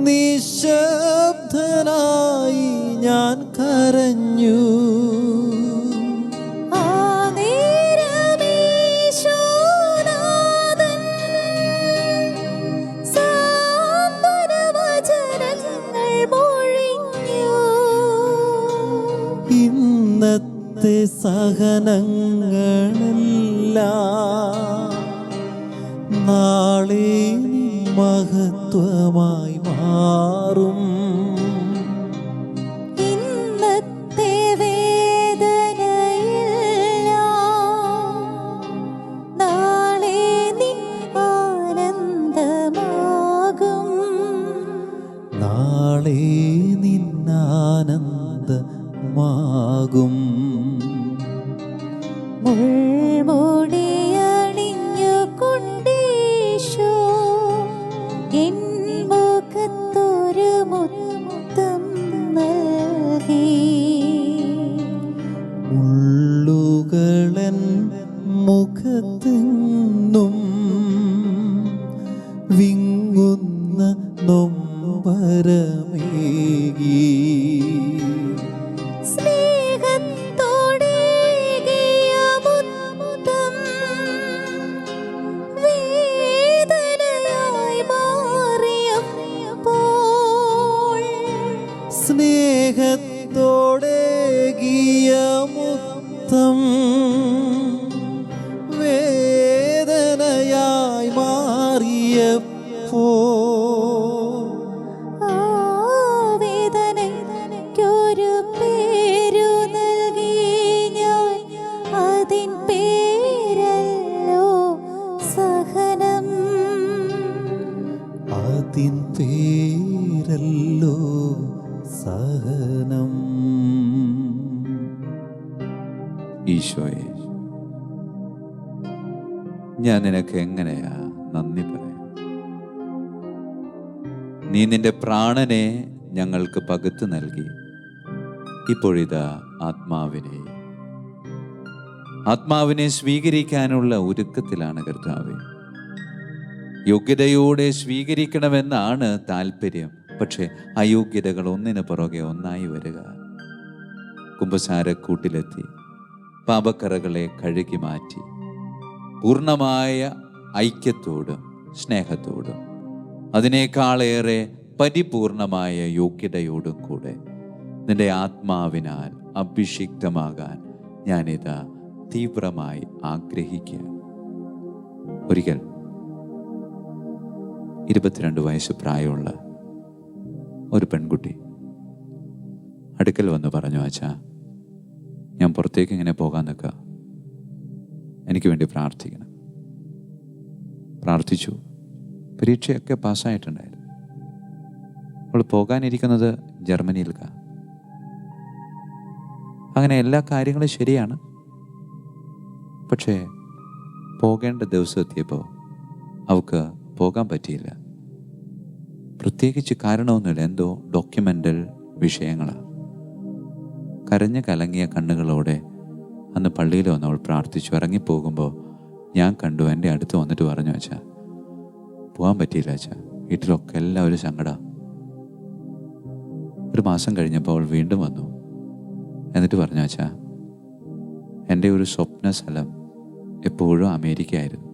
നിശബ്ദനായി ഞാൻ കരഞ്ഞു. ഇന്നത്തെ സഹനങ്ങളെല്ലാം നാളെ മഹത്വമായി മാറും. ഇന്നത്തെ വേദനയെല്ലാം നാളെ ആനന്ദമാകും. നാളെ നിന്നാനന്ദമാകും. മുൾമുടിയണിഞ്ഞു കൊണ്ടീശോ എൻ മുഖത്തൊരു മുത്തം നൽകി. മുള്ളുകളൻ മുഖത്തെന്നും വിങ്ങുന്ന നൊമ്പരമേകി. സ്നേഹത്തോടേകിയ മുത്തം വേദനയായി മാറിയപ്പോ ആ വേദനയ്ക്കൊരു പേരു നൽകി ഞാൻ. അതിൻ പേരല്ലോ സഹനം. അതിൻ പേരല്ലോ സഹനം. ഈശോയെ, ഞാൻ നിനക്ക് എങ്ങനെയാ നന്ദി പറയാം? നീ നിന്റെ പ്രാണനെ ഞങ്ങൾക്ക് പകുത്തു നൽകി. ഇപ്പോഴിതാ ആത്മാവിനെ സ്വീകരിക്കാനുള്ള ഒരുക്കത്തിലാണ് കർത്താവേ. യോഗ്യതയോടെ സ്വീകരിക്കണമെന്നാണ് താല്പര്യം. പക്ഷെ അയോഗ്യതകൾ ഒന്നിനു പുറകെ ഒന്നായി വരിക. കുമ്പസാരക്കൂട്ടിലെത്തി പാപക്കറകളെ കഴുകി മാറ്റി പൂർണ്ണമായ ഐക്യത്തോടും സ്നേഹത്തോടും അതിനേക്കാളേറെ പരിപൂർണമായ യോഗ്യതയോടും കൂടെ നിന്റെ ആത്മാവിനാൽ അഭിഷിക്തമാകാൻ ഞാനിതാ തീവ്രമായി ആഗ്രഹിക്കുക. ഒരിക്കൽ 22 വയസ്സ് പ്രായമുള്ള ഒരു പെൺകുട്ടി അടുക്കൽ വന്ന് പറഞ്ഞു, അച്ഛാ, ഞാൻ പുറത്തേക്ക് ഇങ്ങനെ പോകാൻ നിൽക്കുക, എനിക്ക് വേണ്ടി പ്രാർത്ഥിക്കണം. പ്രാർത്ഥിച്ചു. പരീക്ഷയൊക്കെ പാസ്സായിട്ടുണ്ടായിരുന്നു. അവൾ പോകാനിരിക്കുന്നത് ജർമ്മനിയിലേക്കാണ്. അങ്ങനെ എല്ലാ കാര്യങ്ങളും ശരിയാണ്. പക്ഷേ പോകേണ്ട ദിവസം എത്തിയപ്പോൾ അവൾക്ക് പോകാൻ പറ്റിയില്ല. പ്രത്യേകിച്ച് കാരണമൊന്നുമില്ല, എന്തോ ഡോക്യുമെൻ്റൽ വിഷയങ്ങളാണ്. കരഞ്ഞ് കലങ്ങിയ കണ്ണുകളോടെ അന്ന് പള്ളിയിൽ വന്ന് അവൾ പ്രാർത്ഥിച്ചു. ഇറങ്ങിപ്പോകുമ്പോൾ ഞാൻ കണ്ടു, എൻ്റെ അടുത്ത് വന്നിട്ട് പറഞ്ഞു, അച്ഛാ, പോകാൻ പറ്റിയില്ല അച്ഛാ, വീട്ടിലൊക്കെ എല്ലാവരും സങ്കടം. ഒരു മാസം കഴിഞ്ഞപ്പോൾ അവൾ വീണ്ടും വന്നു. എന്നിട്ട് പറഞ്ഞു, അച്ഛാ, എൻ്റെ ഒരു സ്വപ്ന സ്ഥലം എപ്പോഴും അമേരിക്ക ആയിരുന്നു.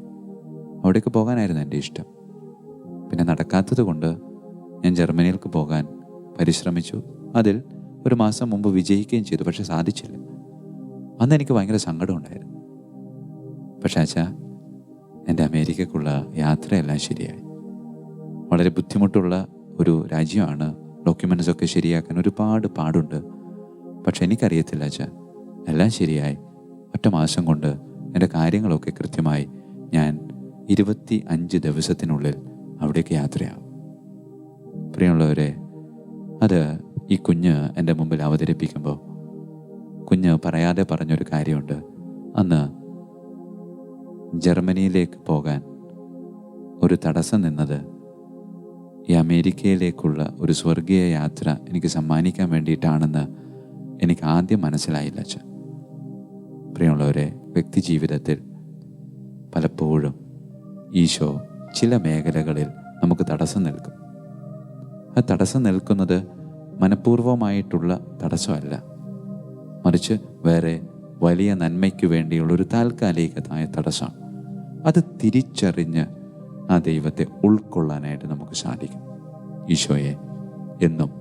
അവിടേക്ക് പോകാനായിരുന്നു എൻ്റെ ഇഷ്ടം. പിന്നെ നടക്കാത്തത് കൊണ്ട് ഞാൻ ജർമ്മനിയിലേക്ക് പോകാൻ പരിശ്രമിച്ചു. അതിൽ ഒരു മാസം മുമ്പ് വിജയിക്കുകയും ചെയ്തു. പക്ഷെ സാധിച്ചില്ല. അന്ന് എനിക്ക് ഭയങ്കര സങ്കടമുണ്ടായിരുന്നു. പക്ഷേ അച്ഛാ, എൻ്റെ അമേരിക്കക്കുള്ള യാത്രയെല്ലാം ശരിയായി. വളരെ ബുദ്ധിമുട്ടുള്ള ഒരു രാജ്യമാണ്. ഡോക്യുമെൻറ്റ്സൊക്കെ ശരിയാക്കാൻ ഒരുപാട് പാടുണ്ട്. പക്ഷെ എനിക്കറിയത്തില്ല അച്ഛാ, എല്ലാം ശരിയായി. ഒറ്റ മാസം കൊണ്ട് എൻ്റെ കാര്യങ്ങളൊക്കെ കൃത്യമായി ഞാൻ 25 ദിവസത്തിനുള്ളിൽ അവിടേക്ക് യാത്രയാവും. പ്രിയമുള്ളവരെ, അത് ഈ കുഞ്ഞ് എൻ്റെ മുമ്പിൽ അവതരിപ്പിക്കുമ്പോൾ കുഞ്ഞ് പറയാതെ പറഞ്ഞൊരു കാര്യമുണ്ട്. അന്ന് ജർമ്മനിയിലേക്ക് പോകാൻ ഒരു തടസ്സം നിന്നത് ഈ അമേരിക്കയിലേക്കുള്ള ഒരു സ്വർഗീയ യാത്ര എനിക്ക് സമ്മാനിക്കാൻ വേണ്ടിയിട്ടാണെന്ന് എനിക്ക് ആദ്യം മനസ്സിലായില്ല അച്ഛൻ. പ്രിയമുള്ളവരെ, വ്യക്തി ജീവിതത്തിൽ പലപ്പോഴും ഈശോ ചില മേഖലകളിൽ നമുക്ക് തടസ്സം നിൽക്കും. ആ തടസ്സം നിൽക്കുന്നത് മനഃപൂർവമായിട്ടുള്ള തടസ്സമല്ല, മറിച്ച് വേറെ വലിയ നന്മയ്ക്ക് വേണ്ടിയുള്ളൊരു താൽക്കാലികമായ തടസ്സമാണ്. അത് തിരിച്ചറിഞ്ഞ് ആ ദൈവത്തെ ഉൾക്കൊള്ളാനായിട്ട് നമുക്ക് സാധിക്കും. ഈശോയെ എന്നും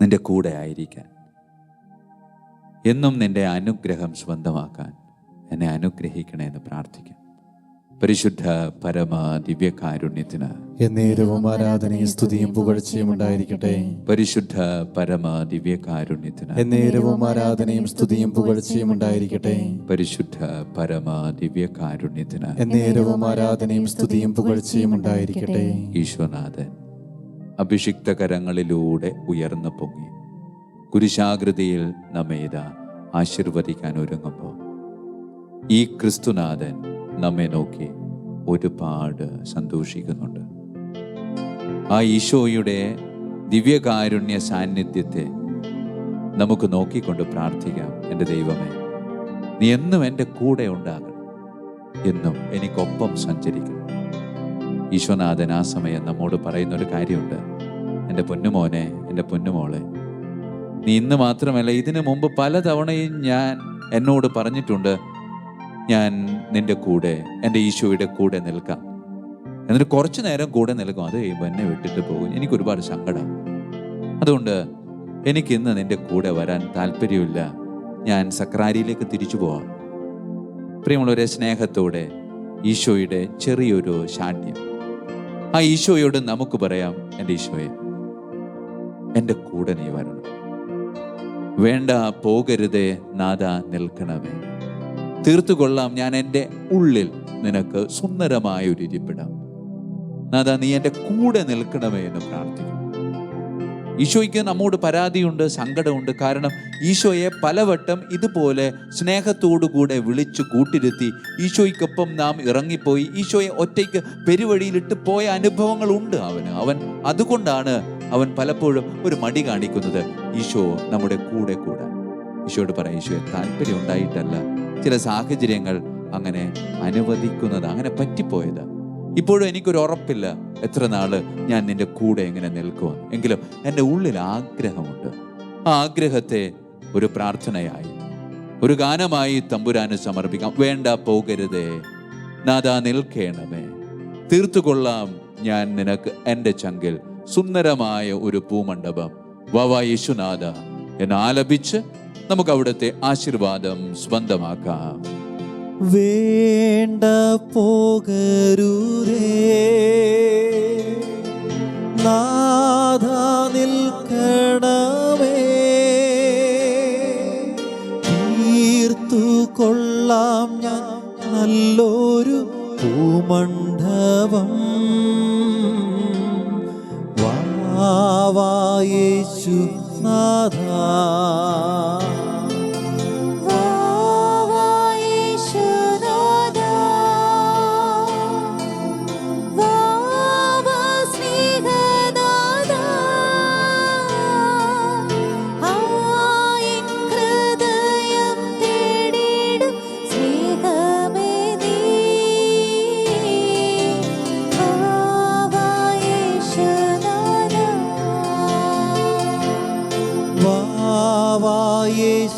നിൻ്റെ കൂടെ ആയിരിക്കാൻ, എന്നും നിൻ്റെ അനുഗ്രഹം സ്വന്തമാക്കാൻ എന്നെ അനുഗ്രഹിക്കണേ എന്ന് പ്രാർത്ഥിക്കാം. പരിശുദ്ധ പരമ ദിവ്യകാരുണ്യത്തിന് എന്നേരവും ആരാധനയും സ്തുതിയും പുകഴ്ചയും ഉണ്ടായിരിക്കട്ടെ. പരിശുദ്ധ പരമ ദിവ്യകാരുണ്യത്തിന് എന്നേരവും ആരാധനയും സ്തുതിയും പുകഴ്ചയും ഉണ്ടായിരിക്കട്ടെ. പരിശുദ്ധ പരമ ദിവ്യകാരുണ്യത്തിന് എന്നേരവും ആരാധനയും സ്തുതിയും പുകഴ്ചയും ഉണ്ടായിരിക്കട്ടെ. ഈശ്വനാഥൻ അഭിഷിക്ത കരങ്ങളിലൂടെ ഉയർന്നു പൊങ്ങി കുരിശാകൃതിയിൽ നമ്മെ ഇതാ ആശീർവദിക്കാൻ ഒരുങ്ങുമ്പോൾ ഈ ക്രിസ്തുനാഥൻ നമ്മെ നോക്കി ഒരുപാട് സന്തോഷിക്കുന്നുണ്ട്. ആ ഈശോയുടെ ദിവ്യകാരുണ്യ സാന്നിധ്യത്തെ നമുക്ക് നോക്കിക്കൊണ്ട് പ്രാർത്ഥിക്കാം. എൻ്റെ ദൈവമേ, നീ എന്നും എൻ്റെ കൂടെ ഉണ്ടാകണം, എന്നും എനിക്കൊപ്പം സഞ്ചരിക്കണം. ഈശോനാഥൻ ആ സമയം നമ്മോട് പറയുന്നൊരു കാര്യമുണ്ട്. എൻ്റെ പൊന്നുമോനെ, എൻ്റെ പൊന്നുമോളെ, നീ ഇന്ന് മാത്രമല്ല ഇതിനു മുമ്പ് പലതവണയും എന്നോട് പറഞ്ഞിട്ടുണ്ട്, ഞാൻ നിൻ്റെ കൂടെ, എൻ്റെ ഈശോയുടെ കൂടെ നിൽക്കാം. എന്നിട്ട് കുറച്ചു നേരം കൂടെ നിൽക്കും, അത് കഴിയുമ്പോൾ എന്നെ വിട്ടിട്ട് പോകും. എനിക്കൊരുപാട് സങ്കടം. അതുകൊണ്ട് എനിക്കിന്ന് നിൻ്റെ കൂടെ വരാൻ താല്പര്യമില്ല, ഞാൻ സക്രാരിയിലേക്ക് തിരിച്ചു പോവാം. പ്രിയമുള്ളവരെ, സ്നേഹത്തോടെ ഈശോയുടെ ചെറിയൊരു ശാഠ്യം. ആ ഈശോയോട് നമുക്ക് പറയാം, എൻ്റെ ഈശോയെ, എൻ്റെ കൂടെ നീ വരണം. വേണ്ട പോകരുതേ നാഥ, നിൽക്കണമേ. തീർത്തുകൊള്ളാം ഞാൻ എൻ്റെ ഉള്ളിൽ നിനക്ക് സുന്ദരമായൊരു ഇരിപ്പിടം. നാഥ, നീ എൻ്റെ കൂടെ നിൽക്കണമേ എന്ന് പ്രാർത്ഥിക്കും. ഈശോയ്ക്ക് നമ്മോട് പരാതിയുണ്ട്, സങ്കടമുണ്ട്. കാരണം ഈശോയെ പലവട്ടം ഇതുപോലെ സ്നേഹത്തോടുകൂടെ വിളിച്ചു കൂട്ടിരുത്തി ഈശോയ്ക്കൊപ്പം നാം ഇറങ്ങിപ്പോയി ഈശോയെ ഒറ്റയ്ക്ക് പെരുവഴിയിലിട്ട് പോയ അനുഭവങ്ങളുണ്ട് അവൻ അതുകൊണ്ടാണ് അവൻ പലപ്പോഴും ഒരു മടി കാണിക്കുന്നത് ഈശോ നമ്മുടെ കൂടെ കൂടാൻ. ഈശോയോട് പറയാം, ഈശോയെ താല്പര്യം ഉണ്ടായിട്ടല്ല, ചില സാഹചര്യങ്ങൾ അങ്ങനെ അനുവദിക്കുന്നത്, അങ്ങനെ പറ്റിപ്പോയത്. ഇപ്പോഴും എനിക്കൊരു ഉറപ്പില്ല എത്ര നാള് ഞാൻ നിന്റെ കൂടെ എങ്ങനെ നിൽക്കുമെന്ന്. എങ്കിലും എൻ്റെ ഉള്ളിൽ ആഗ്രഹമുണ്ട്. ആ ആഗ്രഹത്തെ ഒരു പ്രാർത്ഥനയായി, ഒരു ഗാനമായി തമ്പുരാന് സമർപ്പിക്കാം. വേണ്ട പോകരുതേ നാഥാ നിൽക്കേണമേ, തീർത്തുകൊള്ളാം ഞാൻ നിനക്ക് എൻ്റെ ചങ്കിൽ സുന്ദരമായ ഒരു പൂമണ്ഡപം. വാവാ യേശുനാഥ എന്ന് ആലപിച്ച് നമുക്ക് അവിടുത്തെ ആശീർവാദം സ്വന്തമാക്കാം. വേണ്ട പോകരുതേ നാഥാ നിൽക്കണമേ, തീർത്തു കൊള്ളാം ഞാൻ നല്ലൊരു പൂമണ്ഡപം. വാവാ യേശുനാഥാ,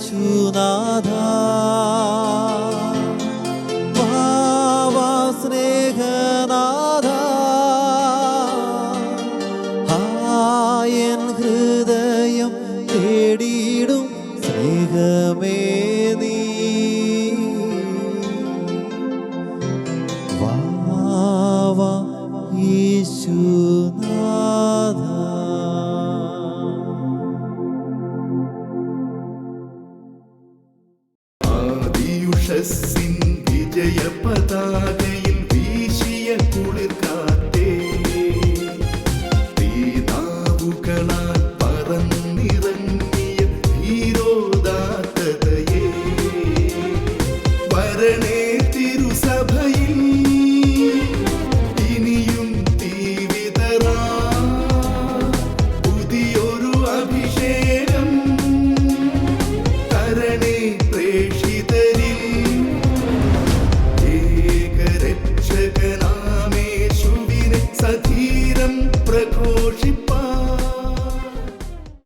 യേശുനാഥാ, വാവാ സ്നേഹനാഥാ, എൻ ഹൃദയം തേടിയിടും സ്നേഹമേ നീ. വാവാ യേശുനാഥാ. ആദിയുഷസ്സിൻ വിജയ പതാകയായി